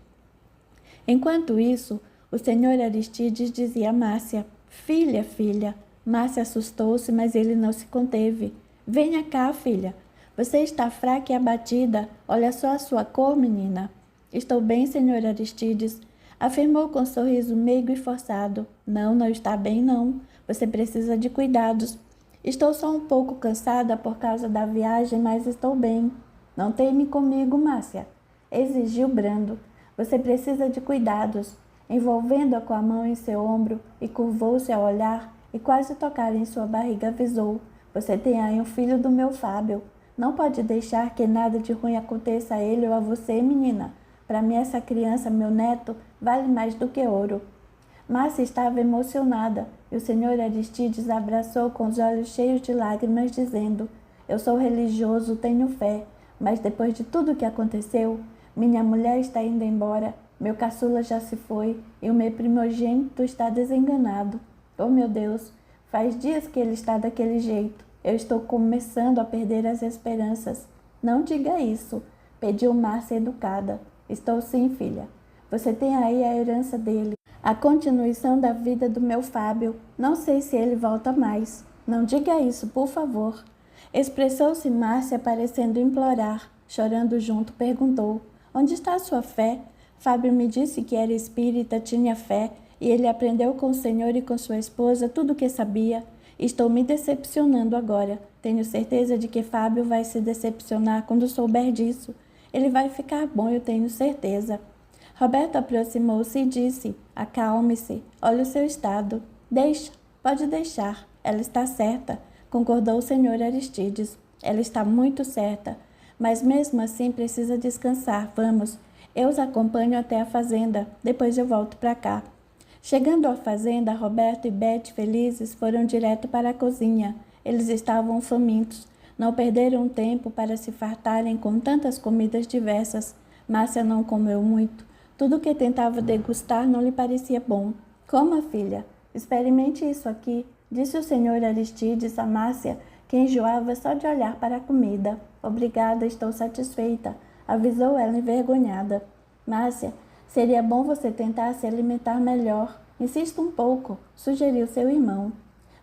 Enquanto isso, o senhor Aristides dizia a Márcia, filha, filha. Márcia assustou-se, mas ele não se conteve. Venha cá, filha. Você está fraca e abatida. Olha só a sua cor, menina. Estou bem, senhor Aristides, afirmou com um sorriso meigo e forçado. Não, não está bem, não. Você precisa de cuidados. Estou só um pouco cansada por causa da viagem, mas estou bem. Não teime comigo, Márcia, exigiu brando. Você precisa de cuidados. Envolvendo-a com a mão em seu ombro e curvou-se ao olhar e quase tocar em sua barriga avisou. Você tem aí um filho do meu Fábio. Não pode deixar que nada de ruim aconteça a ele ou a você, menina. Para mim essa criança, meu neto, vale mais do que ouro. Márcia estava emocionada e o senhor Aristides a abraçou com os olhos cheios de lágrimas, dizendo: eu sou religioso, tenho fé, mas depois de tudo o que aconteceu, minha mulher está indo embora, meu caçula já se foi e o meu primogênito está desenganado. Oh, meu Deus, faz dias que ele está daquele jeito. Eu estou começando a perder as esperanças. Não diga isso, pediu Márcia educada. Estou sim, filha. Você tem aí a herança dele, a continuação da vida do meu Fábio. Não sei se ele volta mais. Não diga isso, por favor. Expressou-se Márcia, parecendo implorar. Chorando junto, perguntou: onde está a sua fé? Fábio me disse que era espírita, tinha fé, e ele aprendeu com o senhor e com sua esposa tudo o que sabia. Estou me decepcionando agora. Tenho certeza de que Fábio vai se decepcionar quando souber disso. Ele vai ficar bom, eu tenho certeza. Roberto aproximou-se e disse: acalme-se, olhe o seu estado. Deixa, pode deixar, ela está certa, concordou o senhor Aristides. Ela está muito certa, mas mesmo assim precisa descansar. Vamos, eu os acompanho até a fazenda, depois eu volto para cá. Chegando à fazenda, Roberto e Beth, felizes, foram direto para a cozinha. Eles estavam famintos. Não perderam tempo para se fartarem com tantas comidas diversas. Márcia não comeu muito. Tudo o que tentava degustar não lhe parecia bom. Coma, filha. Experimente isso aqui, disse o senhor Aristides a Márcia, que enjoava só de olhar para a comida. Obrigada, estou satisfeita, avisou ela envergonhada. Márcia, seria bom você tentar se alimentar melhor. Insista um pouco, sugeriu seu irmão.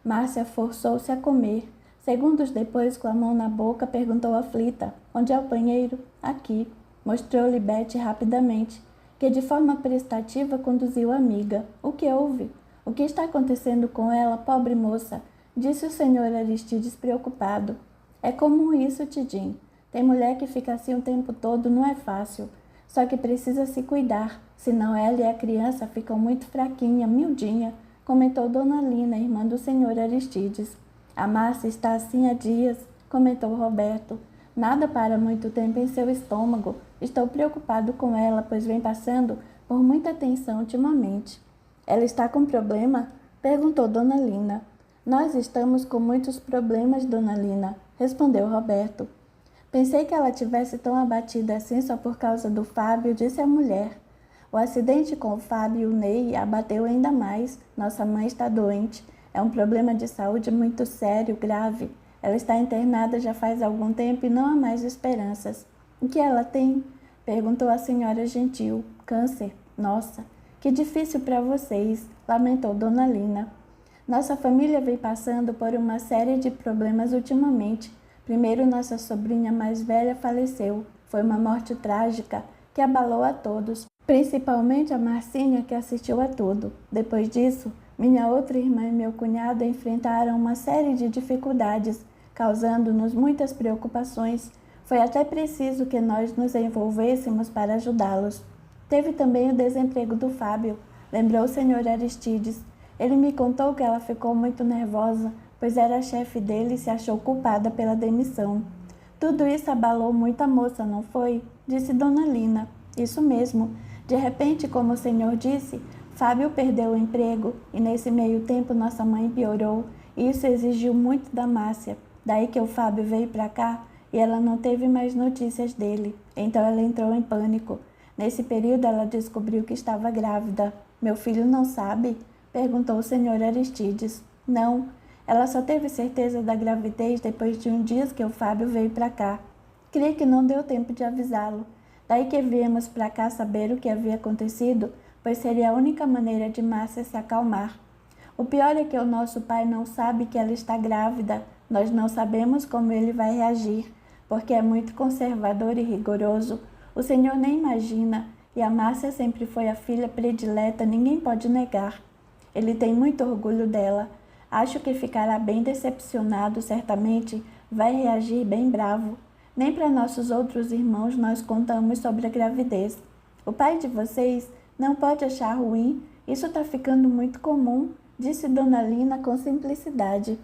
Márcia forçou-se a comer. Segundos depois, com a mão na boca, perguntou aflita: onde é o banheiro? Aqui. Mostrou-lhe Beth rapidamente, que de forma prestativa conduziu a amiga. O que houve? O que está acontecendo com ela, pobre moça? Disse o senhor Aristides preocupado. É comum isso, Tidim. Tem mulher que fica assim o tempo todo, não é fácil. Só que precisa se cuidar, senão ela e a criança ficam muito fraquinha, miudinha, comentou Dona Lina, irmã do senhor Aristides. A Márcia está assim há dias, comentou Roberto. Nada para muito tempo em seu estômago. Estou preocupado com ela, pois vem passando por muita tensão ultimamente. Ela está com problema? Perguntou Dona Lina. Nós estamos com muitos problemas, Dona Lina, respondeu Roberto. Pensei que ela tivesse tão abatida assim só por causa do Fábio, disse a mulher. O acidente com o Fábio e o Ney a abateu ainda mais. Nossa mãe está doente. É um problema de saúde muito sério, grave. Ela está internada já faz algum tempo e não há mais esperanças. O que ela tem? Perguntou a senhora Gentil. Câncer. Nossa, que difícil para vocês, lamentou Dona Lina. Nossa família vem passando por uma série de problemas ultimamente. Primeiro, nossa sobrinha mais velha faleceu. Foi uma morte trágica que abalou a todos, principalmente a Marcinha, que assistiu a tudo. Depois disso, minha outra irmã e meu cunhado enfrentaram uma série de dificuldades, causando-nos muitas preocupações. Foi até preciso que nós nos envolvêssemos para ajudá-los. Teve também o desemprego do Fábio, lembrou o senhor Aristides. Ele me contou que ela ficou muito nervosa, pois era a chefe dele e se achou culpada pela demissão. Tudo isso abalou muito a moça, não foi? Disse Dona Lina. Isso mesmo. De repente, como o senhor disse, Fábio perdeu o emprego e nesse meio tempo nossa mãe piorou. Isso exigiu muito da Márcia. Daí que o Fábio veio para cá e ela não teve mais notícias dele. Então ela entrou em pânico. Nesse período ela descobriu que estava grávida. Meu filho não sabe? Perguntou o senhor Aristides. Não. Ela só teve certeza da gravidez depois de um dia que o Fábio veio para cá. Creio que não deu tempo de avisá-lo. Daí que viemos para cá saber o que havia acontecido, pois seria a única maneira de Márcia se acalmar. O pior é que o nosso pai não sabe que ela está grávida. Nós não sabemos como ele vai reagir, porque é muito conservador e rigoroso. O senhor nem imagina, e a Márcia sempre foi a filha predileta, ninguém pode negar. Ele tem muito orgulho dela. Acho que ficará bem decepcionado, certamente, vai reagir bem bravo. Nem para nossos outros irmãos nós contamos sobre a gravidez. O pai de vocês não pode achar ruim, isso está ficando muito comum, disse Dona Lina com simplicidade.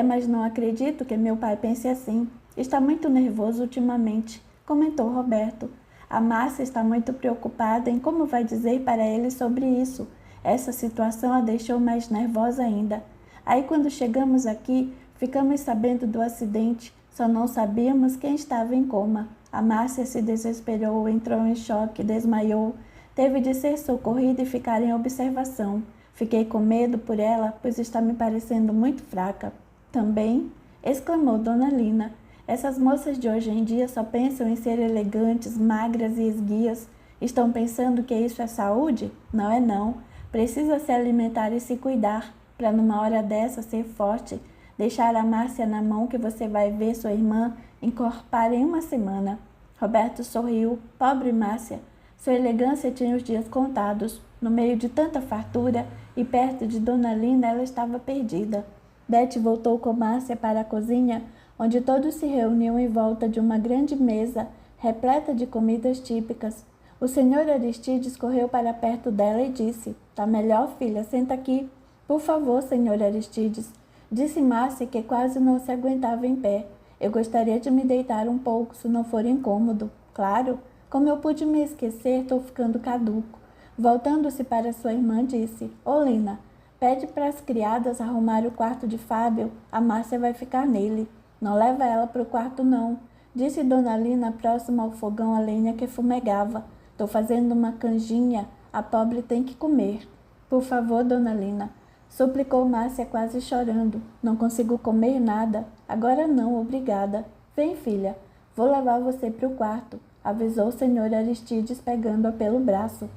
Mas não acredito que meu pai pense assim. Está muito nervoso ultimamente, comentou Roberto. A Márcia está muito preocupada em como vai dizer para ele sobre isso. Essa situação a deixou mais nervosa ainda. Aí quando chegamos aqui, ficamos sabendo do acidente, só não sabíamos quem estava em coma. A Márcia se desesperou, entrou em choque, desmaiou, teve de ser socorrida e ficar em observação. Fiquei com medo por ela, pois está me parecendo muito fraca. Também, exclamou Dona Lina, essas moças de hoje em dia só pensam em ser elegantes, magras e esguias. Estão pensando que isso é saúde? Não é não. Precisa se alimentar e se cuidar, para numa hora dessa ser forte, deixar a Márcia na mão que você vai ver sua irmã encorpar em uma semana. Roberto sorriu. Pobre Márcia. Sua elegância tinha os dias contados. No meio de tanta fartura e perto de Dona Lina, ela estava perdida. Beth voltou com Márcia para a cozinha, onde todos se reuniam em volta de uma grande mesa repleta de comidas típicas. O senhor Aristides correu para perto dela e disse: "Tá melhor, filha, senta aqui." "Por favor, senhor Aristides," disse Márcia, que quase não se aguentava em pé. "Eu gostaria de me deitar um pouco, se não for incômodo." "Claro, como eu pude me esquecer, estou ficando caduco." Voltando-se para sua irmã, disse: "Ô Lina, pede para as criadas arrumar o quarto de Fábio, a Márcia vai ficar nele." "Não leva ela para o quarto, não," disse Dona Lina, próxima ao fogão a lenha que fumegava. "Estou fazendo uma canjinha, a pobre tem que comer." "Por favor, Dona Lina," suplicou Márcia quase chorando. "Não consigo comer nada." "Agora não, obrigada." "Vem, filha, vou levar você para o quarto," avisou o senhor Aristides, pegando-a pelo braço.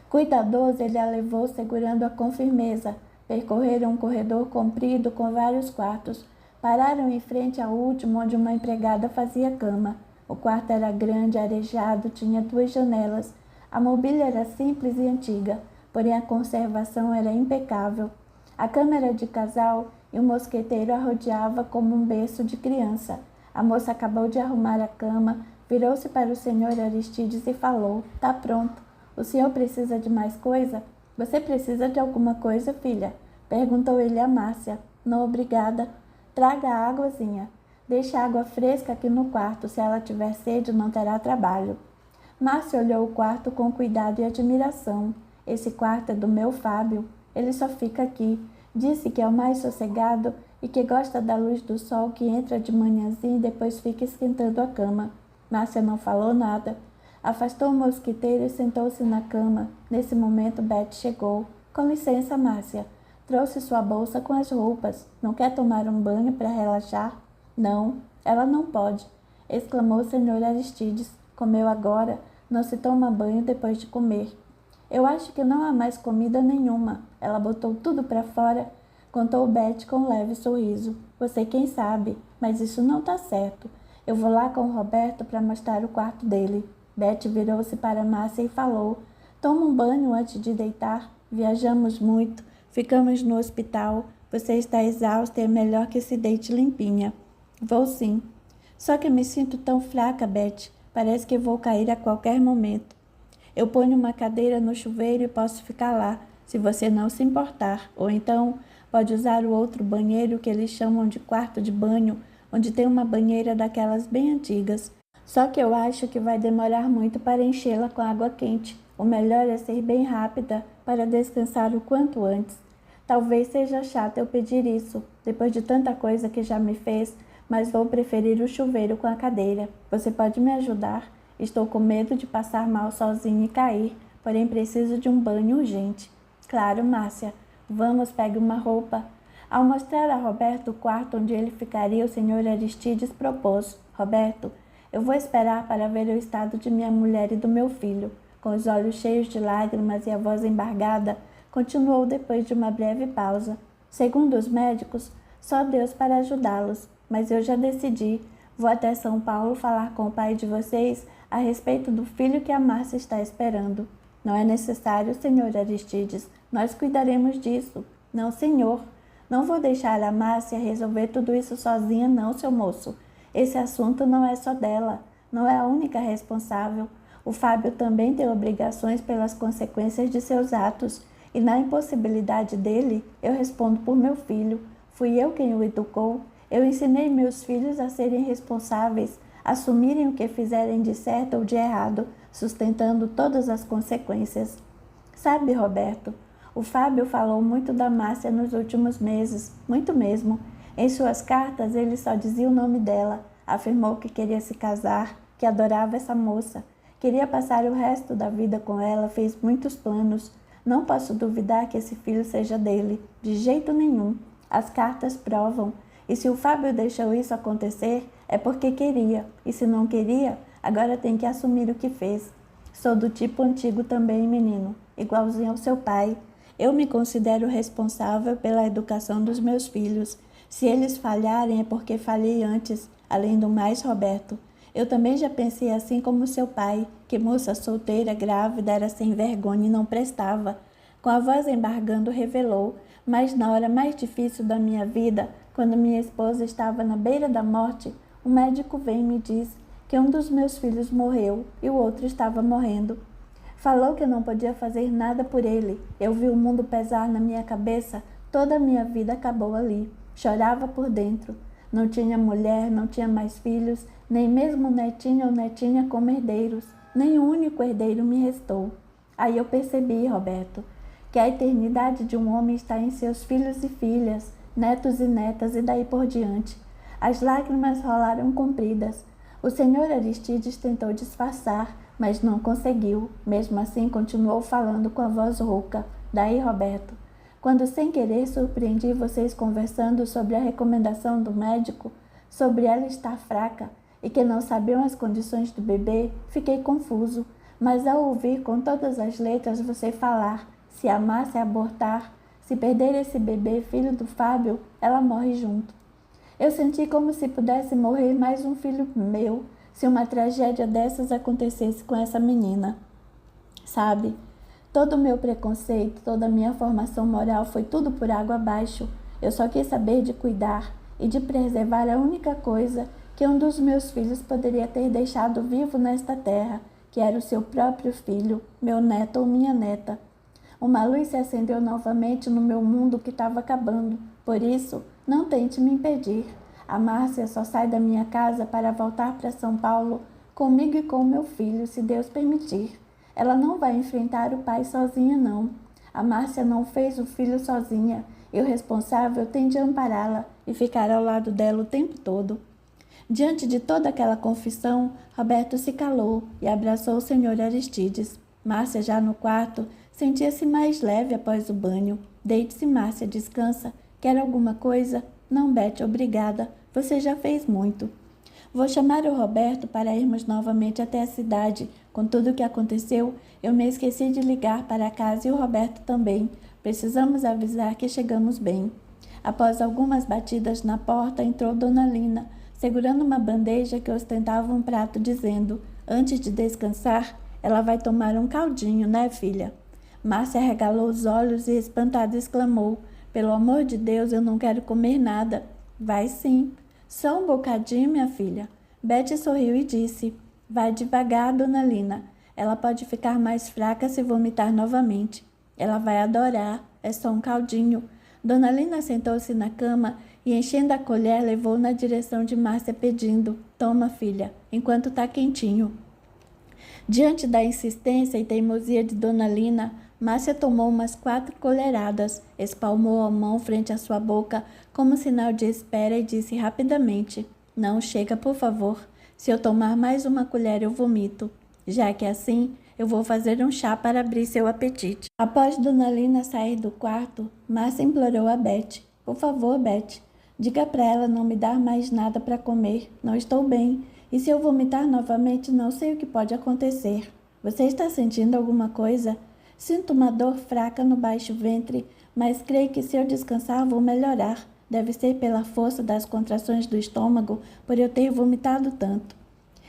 Cuidadoso, ele a levou, segurando-a com firmeza. Percorreram um corredor comprido com vários quartos. Pararam em frente ao último, onde uma empregada fazia cama. O quarto era grande, arejado, tinha 2 janelas. A mobília era simples e antiga, porém a conservação era impecável. A cama era de casal e o mosqueteiro a rodeava como um berço de criança. A moça acabou de arrumar a cama, virou-se para o senhor Aristides e falou: "Tá pronto. O senhor precisa de mais coisa?" "Você precisa de alguma coisa, filha?" perguntou ele a Márcia. "Não, obrigada." "Traga a águazinha. Deixe a água fresca aqui no quarto. Se ela tiver sede, não terá trabalho." Márcia olhou o quarto com cuidado e admiração. "Esse quarto é do meu Fábio. Ele só fica aqui. Disse que é o mais sossegado e que gosta da luz do sol que entra de manhãzinha e depois fica esquentando a cama." Márcia não falou nada. Afastou o mosquiteiro e sentou-se na cama. Nesse momento, Beth chegou. "Com licença, Márcia. Trouxe sua bolsa com as roupas. Não quer tomar um banho para relaxar?" "Não, ela não pode," exclamou o senhor Aristides. "Comeu agora. Não se toma banho depois de comer." "Eu acho que não há mais comida nenhuma. Ela botou tudo para fora," contou Beth com um leve sorriso. "Você quem sabe, mas isso não está certo. Eu vou lá com o Roberto para mostrar o quarto dele." Beth virou-se para Márcia e falou: "Toma um banho antes de deitar. Viajamos muito. Ficamos no hospital. Você está exausta e é melhor que se deite limpinha." "Vou sim. Só que me sinto tão fraca, Beth. Parece que vou cair a qualquer momento." "Eu ponho uma cadeira no chuveiro e posso ficar lá, se você não se importar. Ou então, pode usar o outro banheiro que eles chamam de quarto de banho, onde tem uma banheira daquelas bem antigas. Só que eu acho que vai demorar muito para enchê-la com água quente. O melhor é ser bem rápida para descansar o quanto antes. Talvez seja chato eu pedir isso, depois de tanta coisa que já me fez, mas vou preferir o chuveiro com a cadeira. Você pode me ajudar? Estou com medo de passar mal sozinha e cair, porém preciso de um banho urgente." "Claro, Márcia. Vamos, pegue uma roupa." Ao mostrar a Roberto o quarto onde ele ficaria, o senhor Aristides propôs: "Roberto, eu vou esperar para ver o estado de minha mulher e do meu filho." Com os olhos cheios de lágrimas e a voz embargada, continuou depois de uma breve pausa: "Segundo os médicos, só Deus para ajudá-los. Mas eu já decidi. Vou até São Paulo falar com o pai de vocês a respeito do filho que a Márcia está esperando." "Não é necessário, senhor Aristides. Nós cuidaremos disso." "Não, senhor. Não vou deixar a Márcia resolver tudo isso sozinha, não, seu moço. Esse assunto não é só dela. Não é a única responsável. O Fábio também tem obrigações pelas consequências de seus atos. E na impossibilidade dele, eu respondo por meu filho. Fui eu quem o educou. Eu ensinei meus filhos a serem responsáveis, assumirem o que fizerem de certo ou de errado, sustentando todas as consequências." Sabe, Roberto, o Fábio falou muito da Márcia nos últimos meses, muito mesmo. Em suas cartas, ele só dizia o nome dela. Afirmou que queria se casar, que adorava essa moça. Queria passar o resto da vida com ela, fez muitos planos. Não posso duvidar que esse filho seja dele, de jeito nenhum. As cartas provam. E se o Fábio deixou isso acontecer, é porque queria. E se não queria, agora tem que assumir o que fez. Sou do tipo antigo também, menino, igualzinho ao seu pai. Eu me considero responsável pela educação dos meus filhos. Se eles falharem é porque falhei antes. Além do mais, Roberto, eu também já pensei assim como seu pai, que moça solteira, grávida, era sem vergonha e não prestava. Com a voz embargando, revelou, mas na hora mais difícil da minha vida, quando minha esposa estava na beira da morte, o médico vem e me diz que um dos meus filhos morreu e o outro estava morrendo. Falou que eu não podia fazer nada por ele. Eu vi o mundo pesar na minha cabeça, toda a minha vida acabou ali. Chorava por dentro. Não tinha mulher, não tinha mais filhos, nem mesmo netinho ou netinha como herdeiros. Nem um único herdeiro me restou. Aí eu percebi, Roberto, que a eternidade de um homem está em seus filhos e filhas, netos e netas e daí por diante. As lágrimas rolaram compridas. O senhor Aristides tentou disfarçar, mas não conseguiu. Mesmo assim, continuou falando com a voz rouca. Daí, Roberto, quando sem querer surpreendi vocês conversando sobre a recomendação do médico, sobre ela estar fraca e que não sabiam as condições do bebê, fiquei confuso. Mas ao ouvir com todas as letras você falar, se a Márcia abortar, se perder esse bebê filho do Fábio, ela morre junto. Eu senti como se pudesse morrer mais um filho meu, se uma tragédia dessas acontecesse com essa menina. Sabe? Todo o meu preconceito, toda a minha formação moral foi tudo por água abaixo. Eu só quis saber de cuidar e de preservar a única coisa que um dos meus filhos poderia ter deixado vivo nesta terra, que era o seu próprio filho, meu neto ou minha neta. Uma luz se acendeu novamente no meu mundo que estava acabando. Por isso, não tente me impedir. A Márcia só sai da minha casa para voltar para São Paulo comigo e com meu filho, se Deus permitir. Ela não vai enfrentar o pai sozinha, não. A Márcia não fez o filho sozinha e o responsável tem de ampará-la e ficar ao lado dela o tempo todo. Diante de toda aquela confissão, Roberto se calou e abraçou o senhor Aristides. Márcia, já no quarto, sentia-se mais leve após o banho. Deite-se, Márcia, descansa. Quer alguma coisa? Não, Beth, obrigada. Você já fez muito. Vou chamar o Roberto para irmos novamente até a cidade. Com tudo o que aconteceu, eu me esqueci de ligar para casa e o Roberto também. Precisamos avisar que chegamos bem. Após algumas batidas na porta, entrou Dona Lina, segurando uma bandeja que ostentava um prato, dizendo, antes de descansar, ela vai tomar um caldinho, né, filha? Márcia arregalou os olhos e, espantada, exclamou, pelo amor de Deus, eu não quero comer nada. Vai sim. Só um bocadinho, minha filha. Beth sorriu e disse, vai devagar, Dona Lina. Ela pode ficar mais fraca se vomitar novamente. Ela vai adorar. É só um caldinho. Dona Lina sentou-se na cama e, enchendo a colher, levou na direção de Márcia pedindo, toma, filha, enquanto tá quentinho. Diante da insistência e teimosia de Dona Lina, Márcia tomou umas 4 colheradas, espalmou a mão frente à sua boca como sinal de espera e disse rapidamente, não, chega, por favor. Se eu tomar mais uma colher, eu vomito. Já que é assim, eu vou fazer um chá para abrir seu apetite. Após Dona Lina sair do quarto, Márcia implorou a Beth. Por favor, Beth, diga para ela não me dar mais nada para comer. Não estou bem. E se eu vomitar novamente, não sei o que pode acontecer. Você está sentindo alguma coisa? Sinto uma dor fraca no baixo ventre, mas creio que se eu descansar vou melhorar. Deve ser pela força das contrações do estômago, por eu ter vomitado tanto.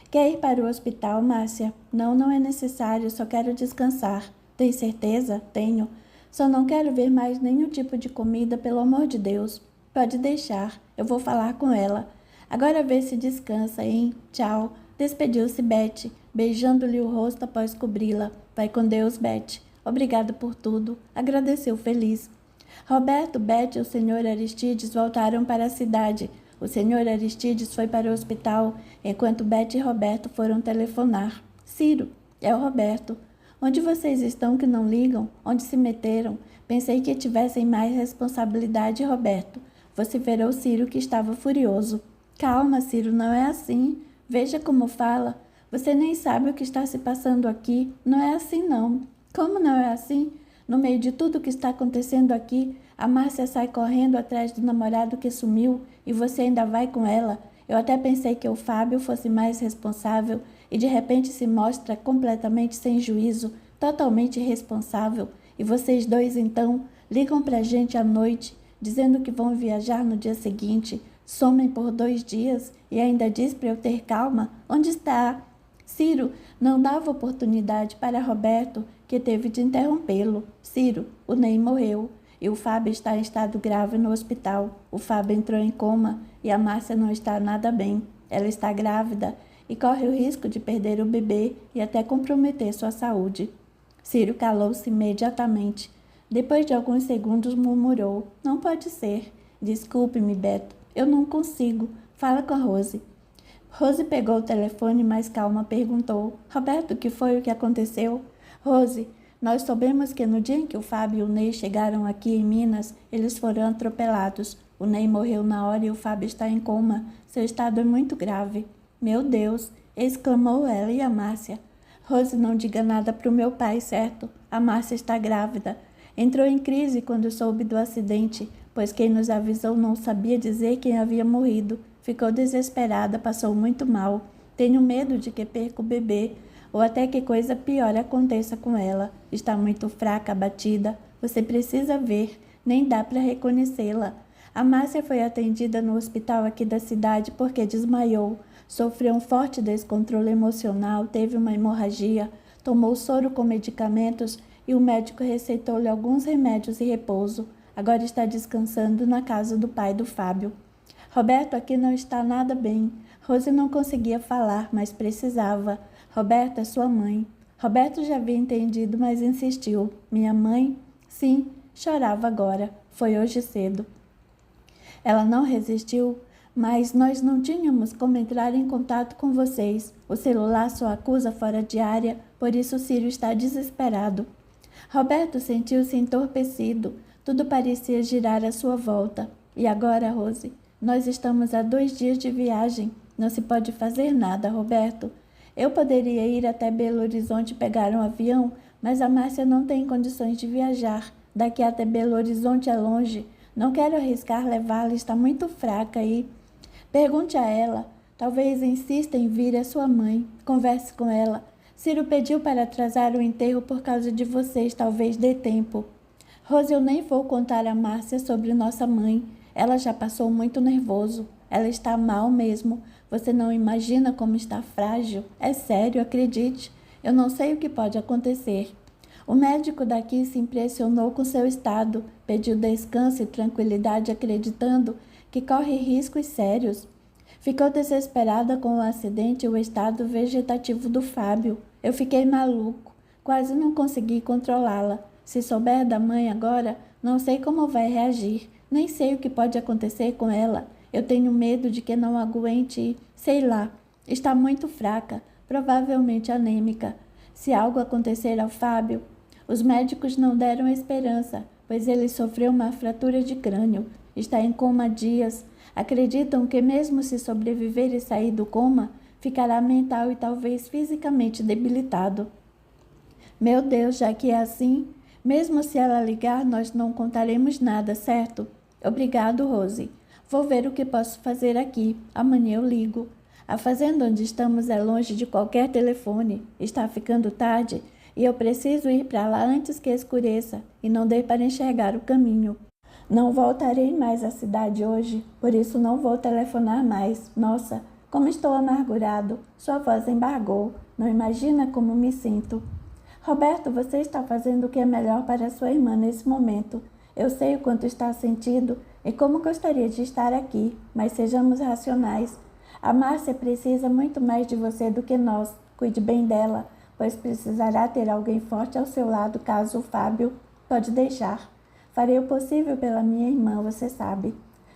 Quer ir para o hospital, Márcia? Não, não é necessário, só quero descansar. Tem certeza? Tenho. Só não quero ver mais nenhum tipo de comida, pelo amor de Deus. Pode deixar, eu vou falar com ela. Agora vê se descansa, hein? Tchau. Despediu-se Beth, beijando-lhe o rosto após cobri-la. Vai com Deus, Beth. Obrigada por tudo. Agradeceu feliz. Roberto, Beth e o senhor Aristides voltaram para a cidade. O senhor Aristides foi para o hospital, enquanto Beth e Roberto foram telefonar. Ciro, é o Roberto. Onde vocês estão que não ligam? Onde se meteram? Pensei que tivessem mais responsabilidade, Roberto. Vociferou Ciro, que estava furioso. Calma, Ciro, não é assim. Veja como fala. Você nem sabe o que está se passando aqui. Não é assim, não. Como não é assim? No meio de tudo o que está acontecendo aqui, a Márcia sai correndo atrás do namorado que sumiu e você ainda vai com ela. Eu até pensei que o Fábio fosse mais responsável e de repente se mostra completamente sem juízo, totalmente irresponsável. E vocês dois, então, ligam pra gente à noite, dizendo que vão viajar no dia seguinte, somem por 2 dias e ainda diz para eu ter calma. Onde está? Ciro não dava oportunidade para Roberto, que teve de interrompê-lo. Ciro, o Ney morreu e o Fábio está em estado grave no hospital. O Fábio entrou em coma e a Márcia não está nada bem. Ela está grávida e corre o risco de perder o bebê e até comprometer sua saúde. Ciro calou-se imediatamente. Depois de alguns segundos murmurou: Não pode ser. Desculpe-me, Beto. Eu não consigo. Fala com a Rose. Rose pegou o telefone e mais calma perguntou: Roberto, o que foi o que aconteceu? Rose, nós soubemos que no dia em que o Fábio e o Ney chegaram aqui em Minas, eles foram atropelados. O Ney morreu na hora e o Fábio está em coma. Seu estado é muito grave. Meu Deus! Exclamou ela e a Márcia. Rose, não diga nada para o meu pai, certo? A Márcia está grávida. Entrou em crise quando soube do acidente, pois quem nos avisou não sabia dizer quem havia morrido. Ficou desesperada, passou muito mal. Tenho medo de que perca o bebê, ou até que coisa pior aconteça com ela. Está muito fraca, abatida. Você precisa ver, nem dá para reconhecê-la. A Márcia foi atendida no hospital aqui da cidade porque desmaiou. Sofreu um forte descontrole emocional, teve uma hemorragia, tomou soro com medicamentos e o médico receitou-lhe alguns remédios e repouso. Agora está descansando na casa do pai do Fábio. Roberto aqui não está nada bem. Rose não conseguia falar, mas precisava. Roberto é sua mãe. Roberto já havia entendido, mas insistiu. Minha mãe? Sim, chorava agora. Foi hoje cedo. Ela não resistiu, mas nós não tínhamos como entrar em contato com vocês. O celular só acusa fora de área, por isso Ciro está desesperado. Roberto sentiu-se entorpecido. Tudo parecia girar à sua volta. E agora, Rose? Nós estamos a 2 dias de viagem. Não se pode fazer nada, Roberto. Eu poderia ir até Belo Horizonte pegar um avião, mas a Márcia não tem condições de viajar. Daqui até Belo Horizonte é longe. Não quero arriscar levá-la, está muito fraca e... Pergunte a ela. Talvez insista em vir a sua mãe. Converse com ela. Ciro pediu para atrasar o enterro por causa de vocês, talvez dê tempo. Rose, eu nem vou contar a Márcia sobre nossa mãe. Ela já passou muito nervoso. Ela está mal mesmo. Você não imagina como está frágil. É sério, acredite. Eu não sei o que pode acontecer. O médico daqui se impressionou com seu estado, pediu descanso e tranquilidade, acreditando que corre riscos sérios. Ficou desesperada com o acidente e o estado vegetativo do Fábio. Eu fiquei maluco, quase não consegui controlá-la. Se souber da mãe agora, não sei como vai reagir, nem sei o que pode acontecer com ela. Eu tenho medo de que não aguente e, sei lá, está muito fraca, provavelmente anêmica. Se algo acontecer ao Fábio, os médicos não deram esperança, pois ele sofreu uma fratura de crânio. Está em coma há dias. Acreditam que mesmo se sobreviver e sair do coma, ficará mental e talvez fisicamente debilitado. Meu Deus, já que é assim, mesmo se ela ligar, nós não contaremos nada, certo? Obrigado, Rose. Vou ver o que posso fazer aqui. Amanhã eu ligo. A fazenda onde estamos é longe de qualquer telefone. Está ficando tarde e eu preciso ir para lá antes que escureça e não dê para enxergar o caminho. Não voltarei mais à cidade hoje, por isso não vou telefonar mais. Nossa, como estou amargurado. Sua voz embargou. Não imagina como me sinto. Roberto, você está fazendo o que é melhor para sua irmã nesse momento. Eu sei o quanto está sentindo e como gostaria de estar aqui, mas sejamos racionais. A Márcia precisa muito mais de você do que nós. Cuide bem dela, pois precisará ter alguém forte ao seu lado caso o Fábio... Pode deixar. Farei o possível pela minha irmã, você sabe.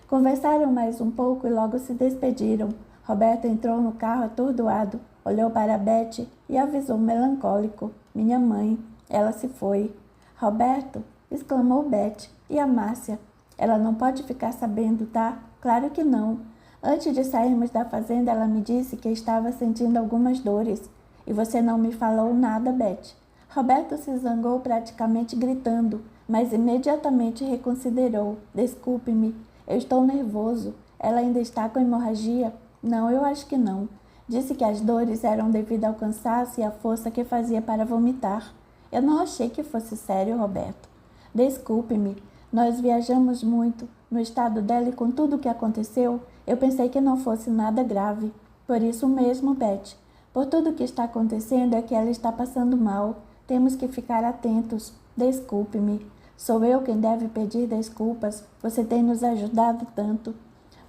Conversaram mais um pouco e logo se despediram. Roberto entrou no carro atordoado, olhou para Beth e avisou melancólico. Minha mãe, ela se foi. Roberto, exclamou Beth. E a Márcia? Ela não pode ficar sabendo, tá? Claro que não. Antes de sairmos da fazenda, ela me disse que estava sentindo algumas dores. E você não me falou nada, Beth. Roberto se zangou praticamente gritando, mas imediatamente reconsiderou. Desculpe-me, eu estou nervoso. Ela ainda está com hemorragia? Não, eu acho que não. Disse que as dores eram devido ao cansaço e à força que fazia para vomitar. Eu não achei que fosse sério, Roberto. Desculpe-me, nós viajamos muito. No estado dela e com tudo o que aconteceu, eu pensei que não fosse nada grave. Por isso mesmo, Beth. Por tudo o que está acontecendo é que ela está passando mal. Temos que ficar atentos. Desculpe-me. Sou eu quem deve pedir desculpas. Você tem nos ajudado tanto.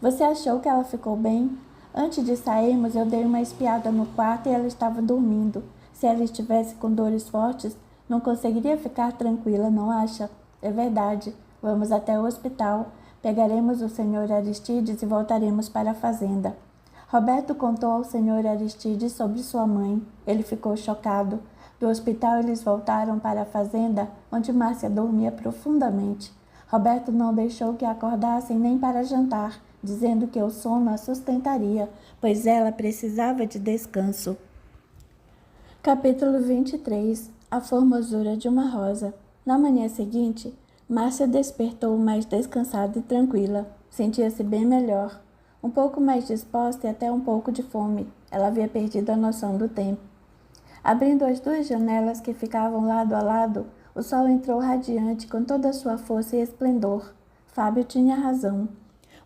Você achou que ela ficou bem? Antes de sairmos, eu dei uma espiada no quarto e ela estava dormindo. Se ela estivesse com dores fortes, não conseguiria ficar tranquila, não acha? É verdade. Vamos até o hospital. Pegaremos o Sr. Aristides e voltaremos para a fazenda. Roberto contou ao Sr. Aristides sobre sua mãe. Ele ficou chocado. Do hospital eles voltaram para a fazenda, onde Márcia dormia profundamente. Roberto não deixou que a acordassem nem para jantar, dizendo que o sono a sustentaria, pois ela precisava de descanso. Capítulo 23. A formosura de uma rosa. Na manhã seguinte, Márcia despertou mais descansada e tranquila. Sentia-se bem melhor, um pouco mais disposta e até um pouco de fome. Ela havia perdido a noção do tempo. Abrindo as duas janelas que ficavam lado a lado, o sol entrou radiante com toda a sua força e esplendor. Fábio tinha razão.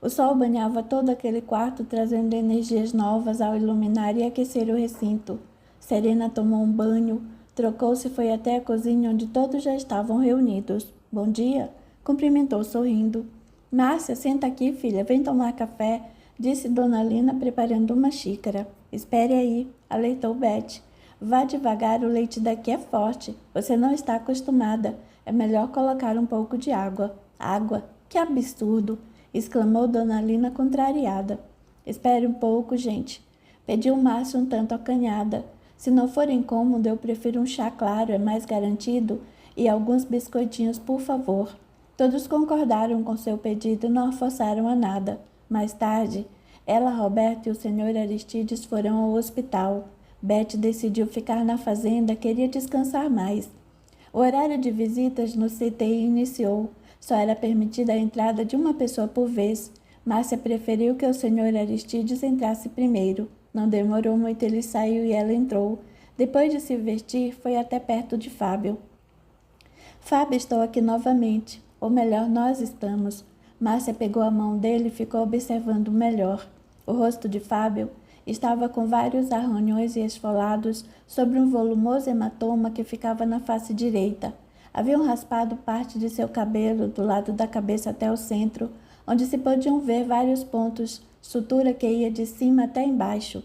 O sol banhava todo aquele quarto, trazendo energias novas ao iluminar e aquecer o recinto. Serena tomou um banho, trocou-se e foi até a cozinha onde todos já estavam reunidos. Bom dia, cumprimentou sorrindo. Márcia, senta aqui, filha, vem tomar café, disse Dona Lina, preparando uma xícara. Espere aí, aleitou Beth. Vá devagar, o leite daqui é forte. Você não está acostumada. É melhor colocar um pouco de água. Água? Que absurdo! Exclamou Dona Lina contrariada. Espere um pouco, gente. Pediu Márcia um tanto acanhada. Se não for incômodo, eu prefiro um chá claro, é mais garantido. E alguns biscoitinhos, por favor. Todos concordaram com seu pedido e não a forçaram a nada. Mais tarde, ela, Roberto e o Sr. Aristides foram ao hospital. Beth decidiu ficar na fazenda, queria descansar mais. O horário de visitas no CTI iniciou. Só era permitida a entrada de uma pessoa por vez. Márcia preferiu que o Sr. Aristides entrasse primeiro. Não demorou muito, ele saiu e ela entrou. Depois de se vestir, foi até perto de Fábio. Fábio, estou aqui novamente. Ou melhor, nós estamos. Márcia pegou a mão dele e ficou observando melhor. O rosto de Fábio estava com vários arranhões e esfolados sobre um volumoso hematoma que ficava na face direita. Haviam raspado parte de seu cabelo do lado da cabeça até o centro, onde se podiam ver vários pontos, sutura que ia de cima até embaixo.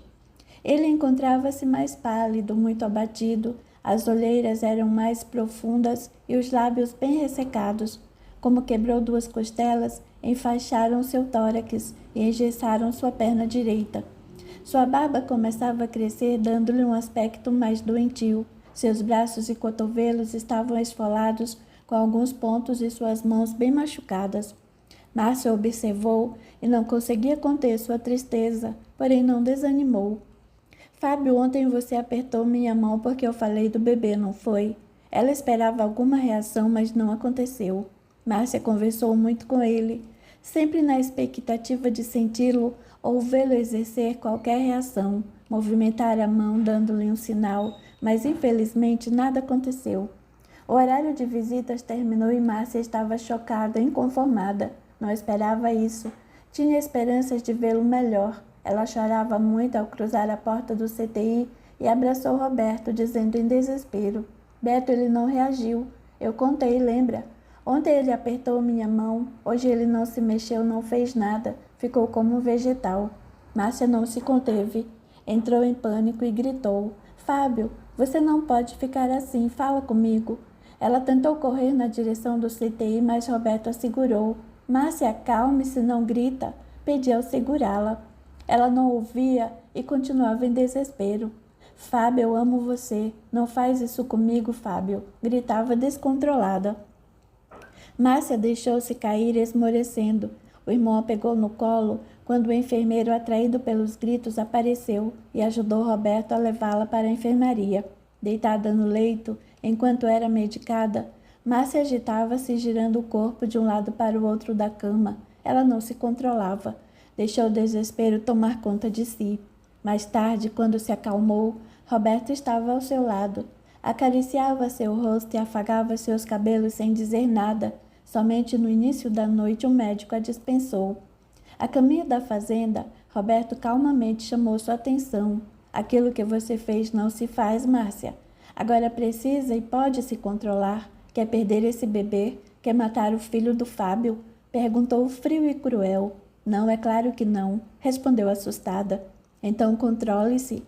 Ele encontrava-se mais pálido, muito abatido, as olheiras eram mais profundas e os lábios bem ressecados. Como quebrou duas costelas, enfaixaram seu tórax e engessaram sua perna direita. Sua barba começava a crescer, dando-lhe um aspecto mais doentio. Seus braços e cotovelos estavam esfolados, com alguns pontos e suas mãos bem machucadas. Márcia observou e não conseguia conter sua tristeza, porém não desanimou. Fábio, ontem você apertou minha mão porque eu falei do bebê, não foi? Ela esperava alguma reação, mas não aconteceu. Márcia conversou muito com ele, sempre na expectativa de senti-lo ou vê-lo exercer qualquer reação, movimentar a mão dando-lhe um sinal, mas infelizmente nada aconteceu. O horário de visitas terminou e Márcia estava chocada, inconformada. Não esperava isso. Tinha esperanças de vê-lo melhor. Ela chorava muito ao cruzar a porta do CTI e abraçou Roberto, dizendo em desespero: Beto, ele não reagiu. Eu contei, lembra? Ontem ele apertou minha mão, hoje ele não se mexeu, não fez nada, ficou como um vegetal. Márcia não se conteve, entrou em pânico e gritou: Fábio, você não pode ficar assim, fala comigo. Ela tentou correr na direção do CTI, mas Roberto a segurou. Márcia, acalme-se, não grita, pediu segurá-la. Ela não ouvia e continuava em desespero. Fábio, eu amo você. Não faz isso comigo, Fábio, gritava descontrolada. Márcia deixou-se cair esmorecendo. O irmão a pegou no colo quando o enfermeiro, atraído pelos gritos, apareceu e ajudou Roberto a levá-la para a enfermaria. Deitada no leito, enquanto era medicada, Márcia agitava-se, girando o corpo de um lado para o outro da cama. Ela não se controlava. Deixou o desespero tomar conta de si. Mais tarde, quando se acalmou, Roberto estava ao seu lado. Acariciava seu rosto e afagava seus cabelos sem dizer nada. Somente no início da noite o médico a dispensou. A caminho da fazenda, Roberto calmamente chamou sua atenção. Aquilo que você fez não se faz, Márcia. Agora precisa e pode se controlar. Quer perder esse bebê? Quer matar o filho do Fábio? Perguntou frio e cruel. Não, é claro que não, respondeu assustada. Então controle-se.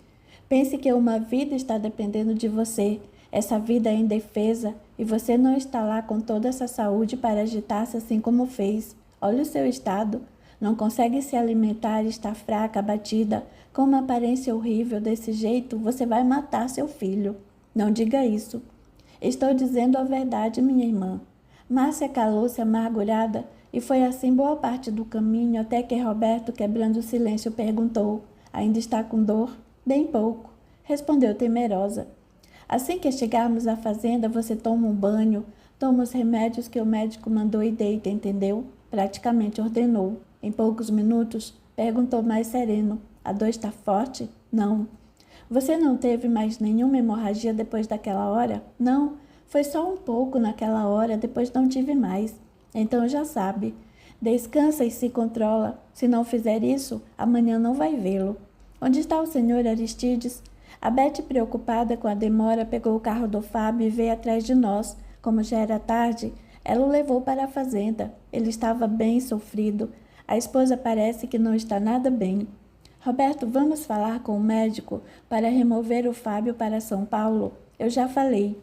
Pense que uma vida está dependendo de você. Essa vida é indefesa e você não está lá com toda essa saúde para agitar-se assim como fez. Olha o seu estado. Não consegue se alimentar, está fraca, abatida, com uma aparência horrível. Desse jeito, você vai matar seu filho. Não diga isso. Estou dizendo a verdade, minha irmã. Márcia calou-se amargurada e foi assim boa parte do caminho até que Roberto, quebrando o silêncio, perguntou: ainda está com dor? Bem pouco, respondeu temerosa. Assim que chegarmos à fazenda, você toma um banho, toma os remédios que o médico mandou e deita, entendeu? Praticamente ordenou. Em poucos minutos, perguntou mais sereno: a dor está forte? Não. Você não teve mais nenhuma hemorragia depois daquela hora? Não, foi só um pouco naquela hora, depois não tive mais. Então já sabe. Descansa e se controla. Se não fizer isso, amanhã não vai vê-lo. Onde está o senhor Aristides? A Bete, preocupada com a demora, pegou o carro do Fábio e veio atrás de nós. Como já era tarde, ela o levou para a fazenda. Ele estava bem sofrido. A esposa parece que não está nada bem. Roberto, vamos falar com o médico para remover o Fábio para São Paulo? Eu já falei.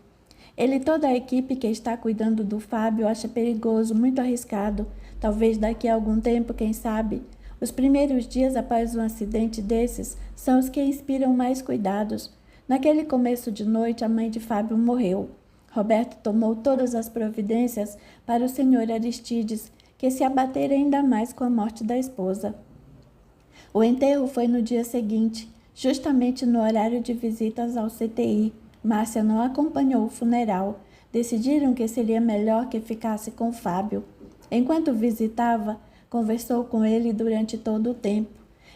Ele e toda a equipe que está cuidando do Fábio acha perigoso, muito arriscado. Talvez daqui a algum tempo, quem sabe. Os primeiros dias após um acidente desses são os que inspiram mais cuidados. Naquele começo de noite, a mãe de Fábio morreu. Roberto tomou todas as providências para o senhor Aristides, que se abatera ainda mais com a morte da esposa. O enterro foi no dia seguinte, justamente no horário de visitas ao CTI. Márcia não acompanhou o funeral. Decidiram que seria melhor que ficasse com Fábio. Enquanto visitava, conversou com ele durante todo o tempo.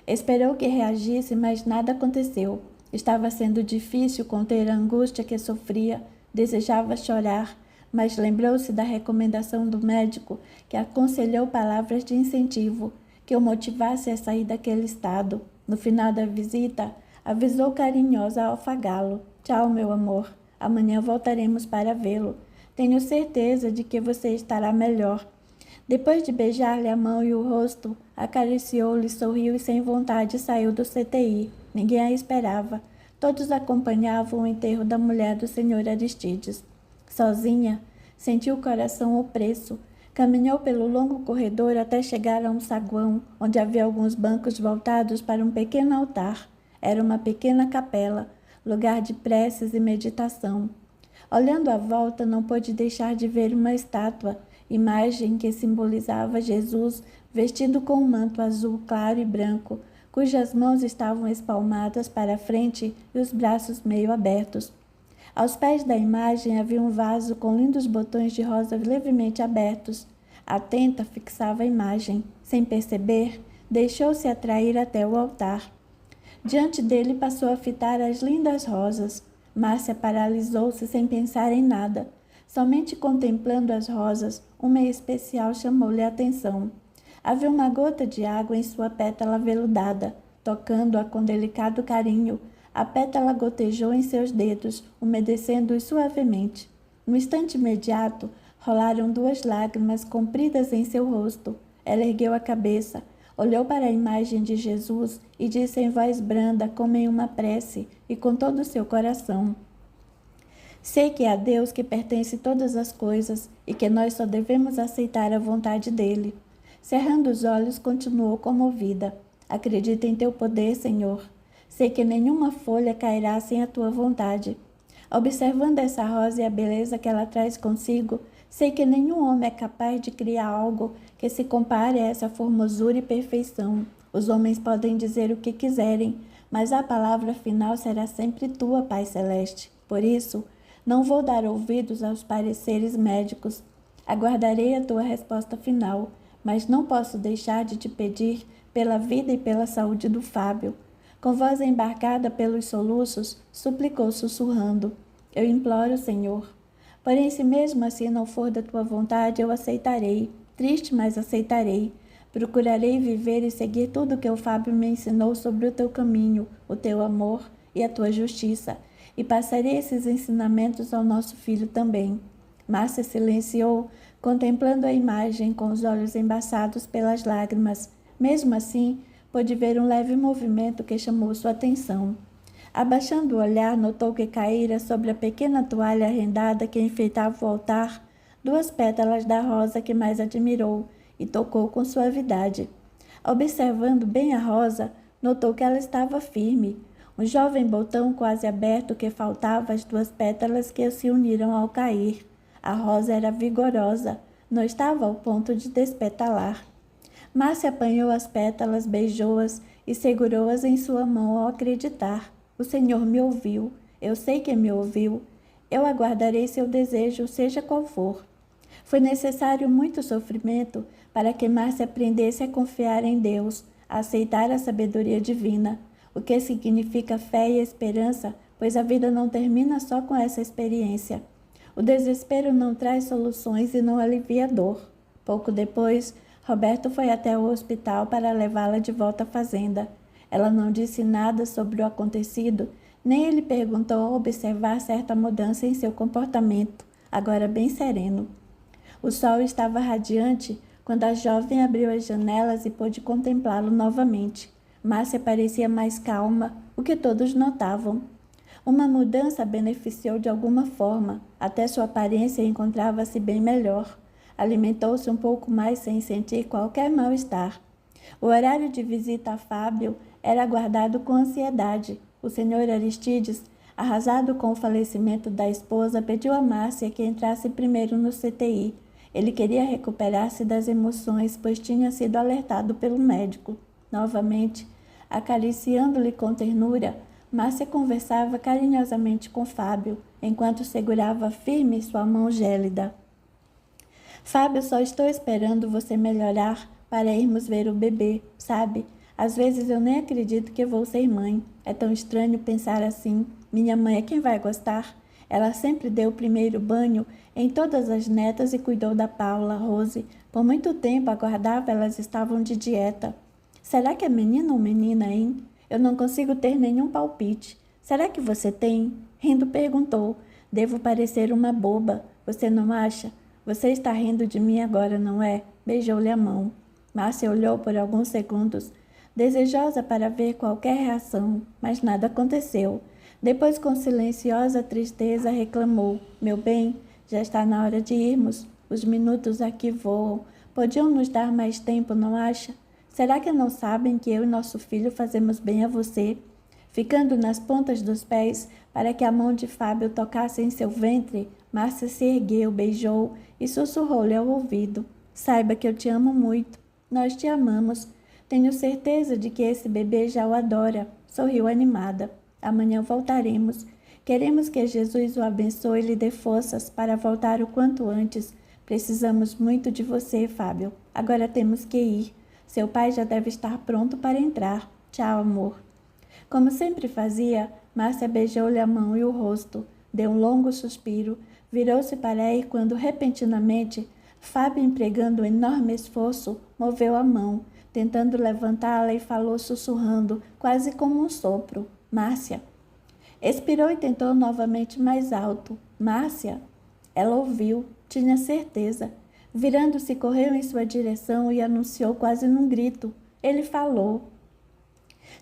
Esperou que reagisse, mas nada aconteceu. Estava sendo difícil conter a angústia que sofria. Desejava chorar, mas lembrou-se da recomendação do médico, que aconselhou palavras de incentivo, que o motivasse a sair daquele estado. No final da visita, avisou carinhosa ao afagá-lo: tchau, meu amor. Amanhã voltaremos para vê-lo. Tenho certeza de que você estará melhor. Depois de beijar-lhe a mão e o rosto, acariciou-lhe, sorriu e sem vontade saiu do CTI. Ninguém a esperava. Todos acompanhavam o enterro da mulher do senhor Aristides. Sozinha, sentiu o coração opresso. Caminhou pelo longo corredor até chegar a um saguão, onde havia alguns bancos voltados para um pequeno altar. Era uma pequena capela, lugar de preces e meditação. Olhando à volta, não pôde deixar de ver uma estátua, imagem que simbolizava Jesus vestido com um manto azul claro e branco, cujas mãos estavam espalmadas para a frente e os braços meio abertos. Aos pés da imagem havia um vaso com lindos botões de rosa levemente abertos. Atenta, fixava a imagem. Sem perceber, deixou-se atrair até o altar. Diante dele passou a fitar as lindas rosas. Márcia paralisou-se sem pensar em nada. Somente contemplando as rosas, uma em especial chamou-lhe a atenção. Havia uma gota de água em sua pétala veludada. Tocando-a com delicado carinho, a pétala gotejou em seus dedos, umedecendo-os suavemente. No instante imediato, rolaram 2 lágrimas compridas em seu rosto. Ela ergueu a cabeça, olhou para a imagem de Jesus e disse em voz branda, como em uma prece, e com todo o seu coração: sei que é a Deus que pertence todas as coisas e que nós só devemos aceitar a vontade dele. Cerrando os olhos, continuou comovida: acredito em teu poder, Senhor. Sei que nenhuma folha cairá sem a tua vontade. Observando essa rosa e a beleza que ela traz consigo, sei que nenhum homem é capaz de criar algo que se compare a essa formosura e perfeição. Os homens podem dizer o que quiserem, mas a palavra final será sempre tua, Pai Celeste. Por isso, não vou dar ouvidos aos pareceres médicos. Aguardarei a tua resposta final, mas não posso deixar de te pedir pela vida e pela saúde do Fábio. Com voz embargada pelos soluços, suplicou sussurrando: Eu imploro, Senhor. Porém, se mesmo assim não for da tua vontade, eu aceitarei. Triste, mas aceitarei. Procurarei viver e seguir tudo que o Fábio me ensinou sobre o teu caminho, o teu amor e a tua justiça, e passarei esses ensinamentos ao nosso filho também. Márcia silenciou, contemplando a imagem com os olhos embaçados pelas lágrimas. Mesmo assim, pôde ver um leve movimento que chamou sua atenção. Abaixando o olhar, notou que caíra sobre a pequena toalha rendada que enfeitava o altar 2 pétalas da rosa que mais admirou e tocou com suavidade. Observando bem a rosa, notou que ela estava firme. Um jovem botão quase aberto que faltava as 2 pétalas que se uniram ao cair. A rosa era vigorosa, não estava ao ponto de despetalar. Márcia apanhou as pétalas, beijou-as e segurou-as em sua mão ao acreditar. O Senhor me ouviu, eu sei que me ouviu. Eu aguardarei seu desejo, seja qual for. Foi necessário muito sofrimento para que Márcia aprendesse a confiar em Deus, a aceitar a sabedoria divina, o que significa fé e esperança, pois a vida não termina só com essa experiência. O desespero não traz soluções e não alivia a dor. Pouco depois, Roberto foi até o hospital para levá-la de volta à fazenda. Ela não disse nada sobre o acontecido, nem ele perguntou ao observar certa mudança em seu comportamento, agora bem sereno. O sol estava radiante quando a jovem abriu as janelas e pôde contemplá-lo novamente. Márcia parecia mais calma, o que todos notavam. Uma mudança a beneficiou de alguma forma, até sua aparência encontrava-se bem melhor. Alimentou-se um pouco mais sem sentir qualquer mal-estar. O horário de visita a Fábio era aguardado com ansiedade. O senhor Aristides, arrasado com o falecimento da esposa, pediu a Márcia que entrasse primeiro no CTI. Ele queria recuperar-se das emoções, pois tinha sido alertado pelo médico. Novamente, acariciando-lhe com ternura, Márcia conversava carinhosamente com Fábio, enquanto segurava firme sua mão gélida. Fábio, só estou esperando você melhorar para irmos ver o bebê, sabe? Às vezes eu nem acredito que vou ser mãe. É tão estranho pensar assim. Minha mãe é quem vai gostar. Ela sempre deu o primeiro banho em todas as netas e cuidou da Paula, Rose. Por muito tempo aguardava, elas estavam de dieta. Será que é menino ou menina, hein? Eu não consigo ter nenhum palpite. Será que você tem? Rindo perguntou. Devo parecer uma boba. Você não acha? Você está rindo de mim agora, não é? Beijou-lhe a mão. Márcia olhou por alguns segundos, desejosa para ver qualquer reação, mas nada aconteceu. Depois, com silenciosa tristeza, reclamou: Meu bem, já está na hora de irmos. Os minutos aqui voam. Podiam nos dar mais tempo, não acha? Será que não sabem que eu e nosso filho fazemos bem a você? Ficando nas pontas dos pés para que a mão de Fábio tocasse em seu ventre, Márcia se ergueu, beijou e sussurrou-lhe ao ouvido: Saiba que eu te amo muito. Nós te amamos. Tenho certeza de que esse bebê já o adora. Sorriu animada. Amanhã voltaremos. Queremos que Jesus o abençoe e lhe dê forças para voltar o quanto antes. Precisamos muito de você, Fábio. Agora temos que ir. Seu pai já deve estar pronto para entrar. Tchau, amor. Como sempre fazia, Márcia beijou-lhe a mão e o rosto. Deu um longo suspiro. Virou-se para ir quando, repentinamente, Fábio, empregando um enorme esforço, moveu a mão, tentando levantá-la, e falou sussurrando, quase como um sopro: Márcia. Expirou e tentou novamente mais alto: Márcia. Ela ouviu, tinha certeza. Virando-se, correu em sua direção e anunciou quase num grito: Ele falou.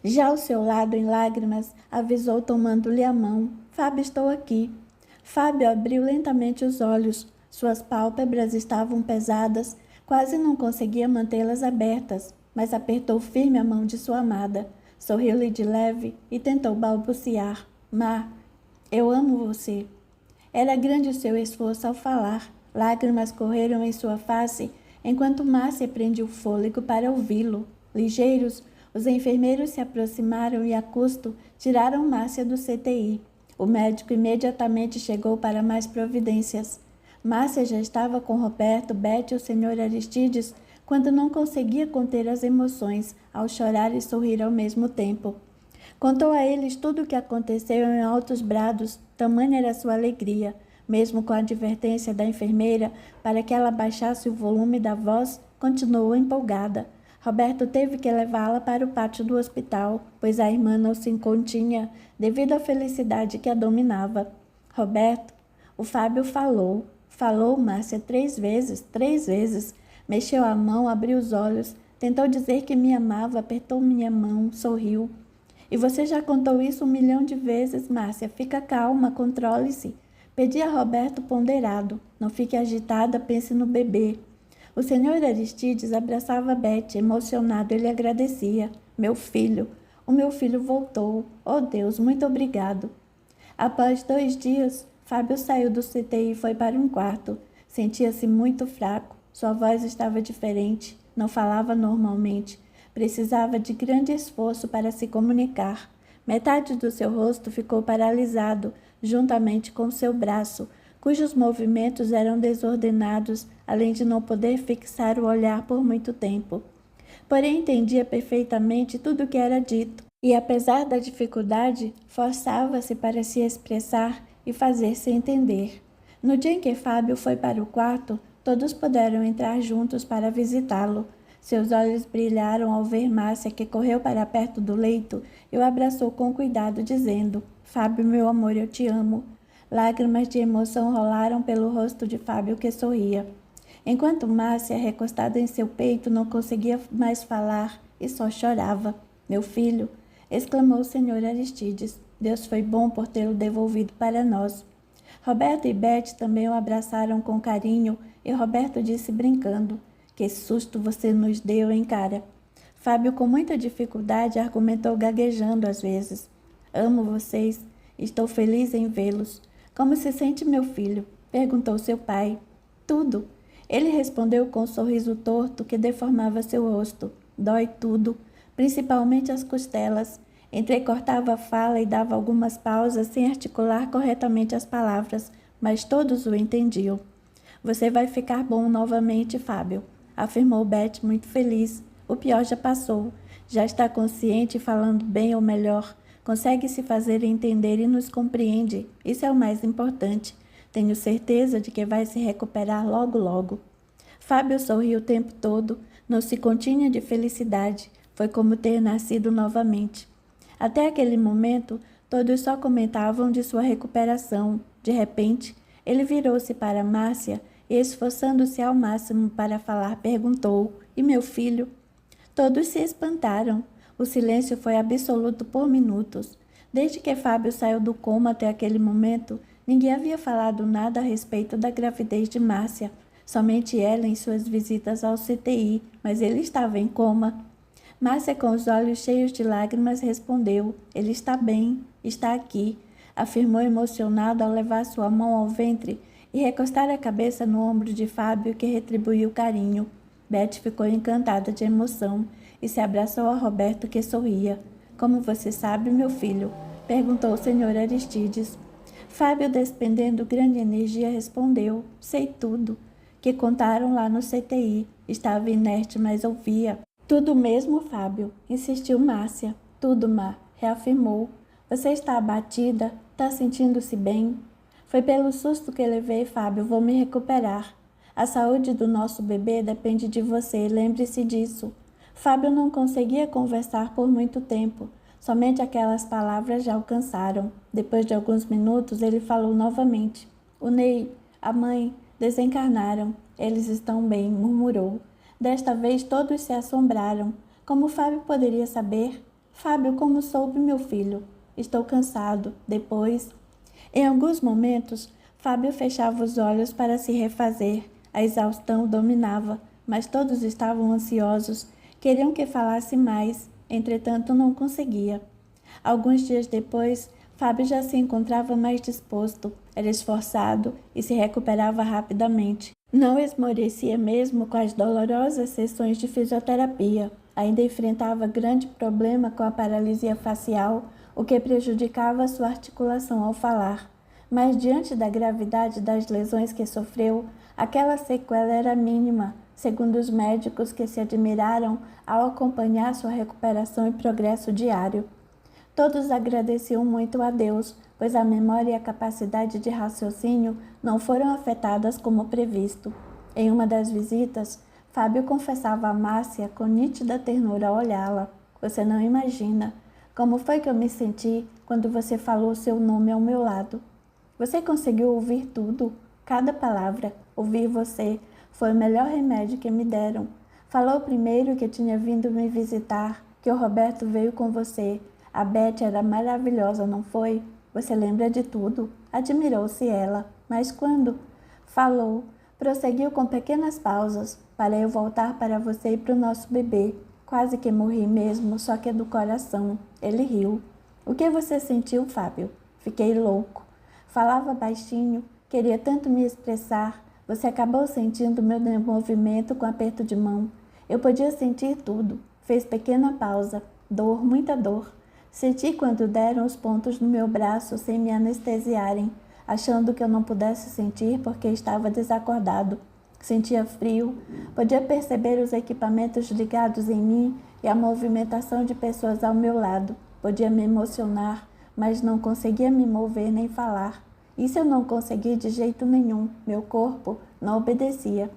Já ao seu lado, em lágrimas, avisou tomando-lhe a mão: Fábio, estou aqui. Fábio abriu lentamente os olhos. Suas pálpebras estavam pesadas, quase não conseguia mantê-las abertas, mas apertou firme a mão de sua amada. Sorriu-lhe de leve e tentou balbuciar. Má, eu amo você. Era grande o seu esforço ao falar. Lágrimas correram em sua face, enquanto Márcia prendia o fôlego para ouvi-lo. Ligeiros, os enfermeiros se aproximaram e, a custo, tiraram Márcia do CTI. O médico imediatamente chegou para mais providências. Márcia já estava com Roberto, Beth e o Sr. Aristides quando não conseguia conter as emoções, ao chorar e sorrir ao mesmo tempo. Contou a eles tudo o que aconteceu em altos brados, tamanha era sua alegria. Mesmo com a advertência da enfermeira para que ela baixasse o volume da voz, continuou empolgada. Roberto teve que levá-la para o pátio do hospital, pois a irmã não se continha devido à felicidade que a dominava. Roberto, o Fábio falou. Falou, Márcia, 3 vezes. Mexeu a mão, abriu os olhos, tentou dizer que me amava, apertou minha mão, sorriu. E você já contou isso 1 milhão de vezes, Márcia. Fica calma, controle-se. Pedi a Roberto ponderado. Não fique agitada, pense no bebê. O senhor Aristides abraçava Beth, emocionado, ele agradecia. Meu filho, o meu filho voltou. Oh Deus, muito obrigado. Após 2 dias, Fábio saiu do CTI e foi para um quarto. Sentia-se muito fraco. Sua voz estava diferente. Não falava normalmente. Precisava de grande esforço para se comunicar. Metade do seu rosto ficou paralisado, juntamente com seu braço, cujos movimentos eram desordenados, além de não poder fixar o olhar por muito tempo. Porém, entendia perfeitamente tudo o que era dito, e apesar da dificuldade, forçava-se para se expressar e fazer-se entender. No dia em que Fábio foi para o quarto, todos puderam entrar juntos para visitá-lo. Seus olhos brilharam ao ver Márcia, que correu para perto do leito e o abraçou com cuidado, dizendo: Fábio, meu amor, eu te amo. Lágrimas de emoção rolaram pelo rosto de Fábio, que sorria. Enquanto Márcia, recostada em seu peito, não conseguia mais falar e só chorava. Meu filho, exclamou o senhor Aristides, Deus foi bom por tê-lo devolvido para nós. Roberto e Beth também o abraçaram com carinho e Roberto disse brincando: que susto você nos deu, hein, cara? Fábio, com muita dificuldade, argumentou gaguejando às vezes. Amo vocês. Estou feliz em vê-los. Como se sente meu filho? Perguntou seu pai. Tudo. Ele respondeu com um sorriso torto que deformava seu rosto. Dói tudo, principalmente as costelas. Entrecortava a fala e dava algumas pausas sem articular corretamente as palavras, mas todos o entendiam. Você vai ficar bom novamente, Fábio, afirmou Beth muito feliz. O pior já passou. Já está consciente e falando bem, ou melhor, consegue se fazer entender e nos compreende. Isso é o mais importante. Tenho certeza de que vai se recuperar logo, logo. Fábio sorriu o tempo todo, não se continha de felicidade. Foi como ter nascido novamente. Até aquele momento, todos só comentavam de sua recuperação. De repente, ele virou-se para Márcia e, esforçando-se ao máximo para falar, perguntou: E meu filho? Todos se espantaram. O silêncio foi absoluto por minutos. Desde que Fábio saiu do coma até aquele momento, ninguém havia falado nada a respeito da gravidez de Márcia. Somente ela em suas visitas ao CTI, mas ele estava em coma. Márcia, com os olhos cheios de lágrimas, respondeu: Ele está bem, está aqui, afirmou emocionado ao levar sua mão ao ventre e recostar a cabeça no ombro de Fábio, que retribuiu o carinho. Beth ficou encantada de emoção e se abraçou a Roberto, que sorria. Como você sabe, meu filho? Perguntou o senhor Aristides. Fábio, despendendo grande energia, respondeu: Sei tudo. Que contaram lá no CTI. Estava inerte, mas ouvia. Tudo mesmo, Fábio, insistiu Márcia. Tudo, Má, reafirmou. Você está abatida? Está sentindo-se bem? Foi pelo susto que levei, Fábio, vou me recuperar. A saúde do nosso bebê depende de você, lembre-se disso. Fábio não conseguia conversar por muito tempo. Somente aquelas palavras já alcançaram. Depois de alguns minutos, ele falou novamente. O Ney, a mãe, desencarnaram. Eles estão bem, murmurou. Desta vez todos se assombraram. Como Fábio poderia saber? Fábio, como soube, meu filho? Estou cansado. Depois... Em alguns momentos, Fábio fechava os olhos para se refazer. A exaustão o dominava, mas todos estavam ansiosos. Queriam que falasse mais. entretanto não conseguia. Alguns dias depois, Fábio já se encontrava mais disposto, era esforçado e se recuperava rapidamente. Não esmorecia mesmo com as dolorosas sessões de fisioterapia. Ainda enfrentava grande problema com a paralisia facial, o que prejudicava sua articulação ao falar. Mas diante da gravidade das lesões que sofreu, aquela sequela era mínima, segundo os médicos que se admiraram ao acompanhar sua recuperação e progresso diário. Todos agradeciam muito a Deus, pois a memória e a capacidade de raciocínio não foram afetadas como previsto. Em uma das visitas, Fábio confessava a Márcia com nítida ternura ao olhá-la. Você não imagina como foi que eu me senti quando você falou seu nome ao meu lado. Você conseguiu ouvir tudo, cada palavra. Ouvir você foi o melhor remédio que me deram. Falou primeiro que tinha vindo me visitar, que o Roberto veio com você. A Beth era maravilhosa, não foi? Você lembra de tudo? Admirou-se ela. Mas quando? Falou. Prosseguiu com pequenas pausas, para eu voltar para você e para o nosso bebê. Quase que morri mesmo, só que do coração. Ele riu. O que você sentiu, Fábio? Fiquei louco. Falava baixinho, queria tanto me expressar. Você acabou sentindo meu movimento com aperto de mão. Eu podia sentir tudo. Fez pequena pausa. Dor, muita dor. Senti quando deram os pontos no meu braço sem me anestesiarem, achando que eu não pudesse sentir porque estava desacordado. Sentia frio, podia perceber os equipamentos ligados em mim e a movimentação de pessoas ao meu lado. Podia me emocionar, mas não conseguia me mover nem falar. Isso eu não consegui de jeito nenhum, meu corpo não obedecia.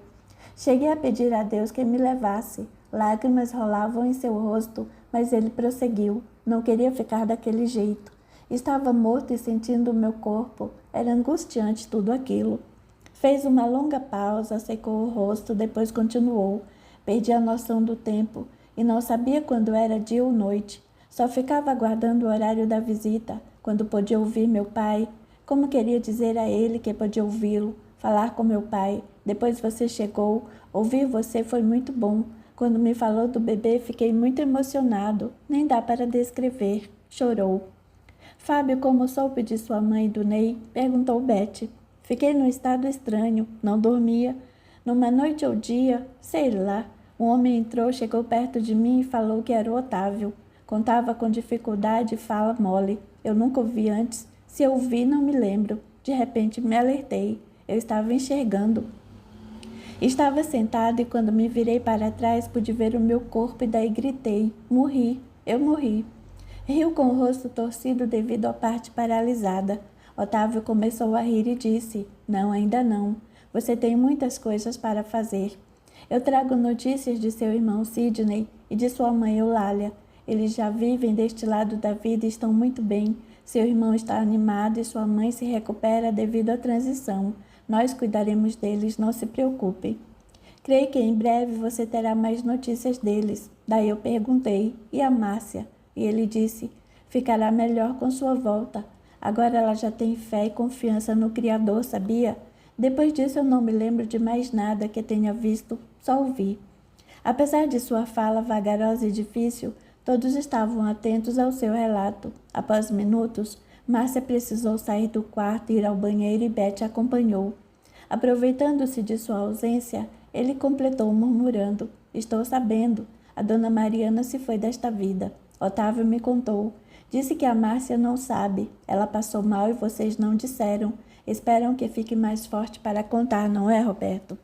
Cheguei a pedir a Deus que me levasse. Lágrimas rolavam em seu rosto, mas ele prosseguiu. Não queria ficar daquele jeito. Estava morto e sentindo o meu corpo. Era angustiante tudo aquilo. Fez uma longa pausa, secou o rosto, depois continuou. Perdi a noção do tempo e não sabia quando era dia ou noite. Só ficava aguardando o horário da visita, quando podia ouvir meu pai. Como queria dizer a ele que podia ouvi-lo, falar com meu pai. Depois você chegou. Ouvir você foi muito bom. Quando me falou do bebê, fiquei muito emocionado. Nem dá para descrever. Chorou. Fábio, como soube de sua mãe e do Ney, perguntou Beth. Fiquei num estado estranho. Não dormia. Numa noite ou dia, sei lá, um homem entrou, chegou perto de mim e falou que era o Otávio. Contava com dificuldade e fala mole. Eu nunca o vi antes. Se eu vi, não me lembro. De repente me alertei. Eu estava enxergando. Estava sentada e quando me virei para trás pude ver o meu corpo e daí gritei. Morri. Eu morri. Riu com o rosto torcido devido à parte paralisada. Otávio começou a rir e disse, não, ainda não. Você tem muitas coisas para fazer. Eu trago notícias de seu irmão Sidney e de sua mãe Eulália. Eles já vivem deste lado da vida e estão muito bem. Seu irmão está animado e sua mãe se recupera devido à transição. Nós cuidaremos deles, não se preocupe. Creio que em breve você terá mais notícias deles. Daí eu perguntei, e a Márcia? E ele disse, ficará melhor com sua volta. Agora ela já tem fé e confiança no Criador, sabia? Depois disso eu não me lembro de mais nada que tenha visto, só ouvi. Apesar de sua fala vagarosa e difícil, todos estavam atentos ao seu relato. Após minutos, Márcia precisou sair do quarto e ir ao banheiro e Beth acompanhou. Aproveitando-se de sua ausência, ele completou murmurando, estou sabendo, a dona Mariana se foi desta vida. Otávio me contou. Disse que a Márcia não sabe. Ela passou mal e vocês não disseram. Esperam que fique mais forte para contar, não é, Roberto?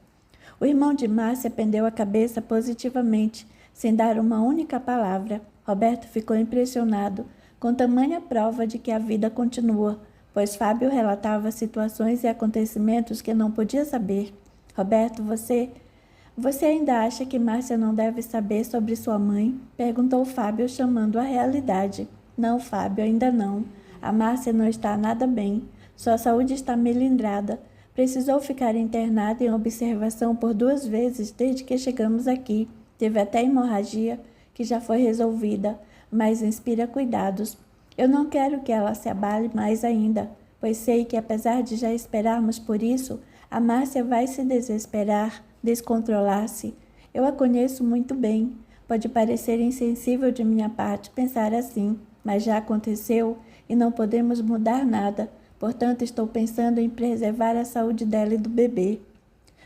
O irmão de Márcia pendeu a cabeça positivamente, sem dar uma única palavra. Roberto ficou impressionado, com tamanha prova de que a vida continua, pois Fábio relatava situações e acontecimentos que não podia saber. Roberto, você ainda acha que Márcia não deve saber sobre sua mãe? Perguntou Fábio, chamando a realidade. Não, Fábio, ainda não. A Márcia não está nada bem. Sua saúde está melindrada. Precisou ficar internada em observação por 2 vezes desde que chegamos aqui. Teve até hemorragia, que já foi resolvida, mas inspira cuidados. Eu não quero que ela se abale mais ainda, pois sei que apesar de já esperarmos por isso, a Márcia vai se desesperar, descontrolar-se. Eu a conheço muito bem. Pode parecer insensível de minha parte pensar assim, mas já aconteceu e não podemos mudar nada. Portanto, estou pensando em preservar a saúde dela e do bebê.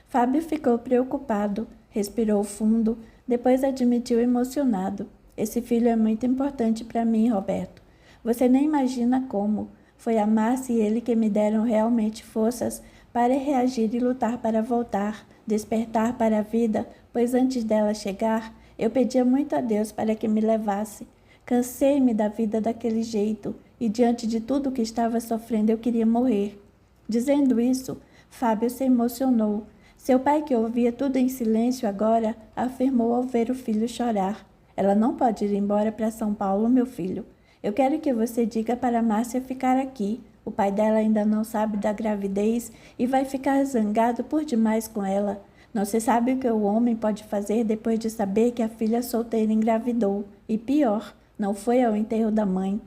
Fábio ficou preocupado, respirou fundo, depois admitiu emocionado. Esse filho é muito importante para mim, Roberto. Você nem imagina como. Foi a Márcia e ele que me deram realmente forças para reagir e lutar para voltar, despertar para a vida, pois antes dela chegar, eu pedia muito a Deus para que me levasse. Cansei-me da vida daquele jeito e diante de tudo que estava sofrendo eu queria morrer. Dizendo isso, Fábio se emocionou. Seu pai, que ouvia tudo em silêncio agora, afirmou ao ver o filho chorar. Ela não pode ir embora para São Paulo, meu filho. Eu quero que você diga para Márcia ficar aqui. O pai dela ainda não sabe da gravidez e vai ficar zangado por demais com ela. Não se sabe o que o homem pode fazer depois de saber que a filha solteira engravidou. E pior, não foi ao enterro da mãe.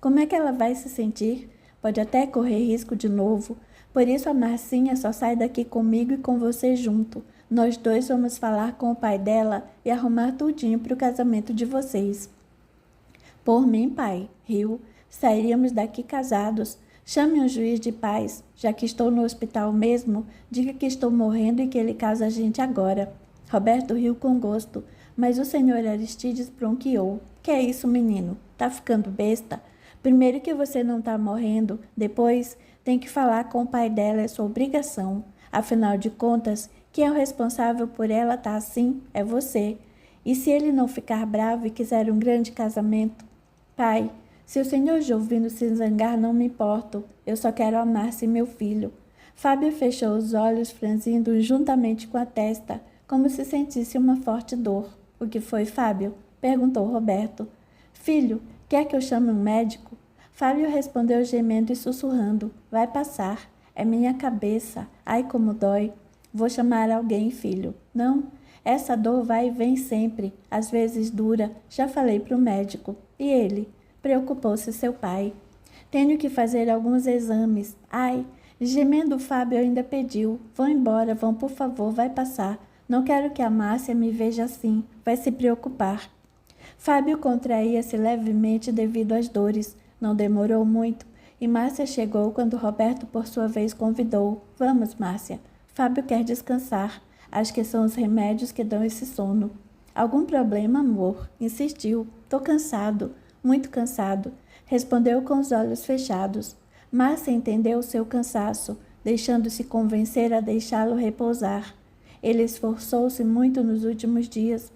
Como é que ela vai se sentir? Pode até correr risco de novo. Por isso a Marcinha só sai daqui comigo e com você junto. Nós dois vamos falar com o pai dela e arrumar tudinho para o casamento de vocês. Por mim, pai, riu. Sairíamos daqui casados. Chame um juiz de paz. Já que estou no hospital mesmo, diga que estou morrendo e que ele casa a gente agora. Roberto riu com gosto, mas o senhor Aristides bronqueou. Que é isso, menino? Tá ficando besta? Primeiro que você não tá morrendo, depois tem que falar com o pai dela, é sua obrigação. Afinal de contas, quem é o responsável por ela tá assim é você. E se ele não ficar bravo e quiser um grande casamento? Pai, se o senhor Jovino se zangar, não me importo. Eu só quero a Márcia e meu filho. Fábio fechou os olhos, franzindo juntamente com a testa, como se sentisse uma forte dor. O que foi, Fábio? Perguntou Roberto. Filho, quer que eu chame um médico? Fábio respondeu gemendo e sussurrando. Vai passar. É minha cabeça. Ai, como dói. Vou chamar alguém, filho. Não, essa dor vai e vem sempre. Às vezes dura. Já falei para o médico. E ele? Preocupou-se seu pai. Tenho que fazer alguns exames. Ai, gemendo Fábio ainda pediu. Vão embora, vão, por favor, vai passar. Não quero que a Márcia me veja assim. Vai se preocupar. Fábio contraía-se levemente devido às dores. Não demorou muito, e Márcia chegou quando Roberto, por sua vez, convidou. Vamos, Márcia. Fábio quer descansar. Acho que são os remédios que dão esse sono. Algum problema, amor? Insistiu. Tô cansado, muito cansado. Respondeu com os olhos fechados. Márcia entendeu o seu cansaço, deixando-se convencer a deixá-lo repousar. Ele esforçou-se muito nos últimos dias.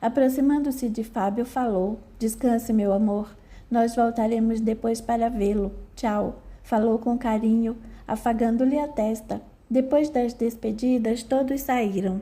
Aproximando-se de Fábio, falou. Descanse, meu amor. Nós voltaremos depois para vê-lo. Tchau. Falou com carinho, afagando-lhe a testa. Depois das despedidas, todos saíram.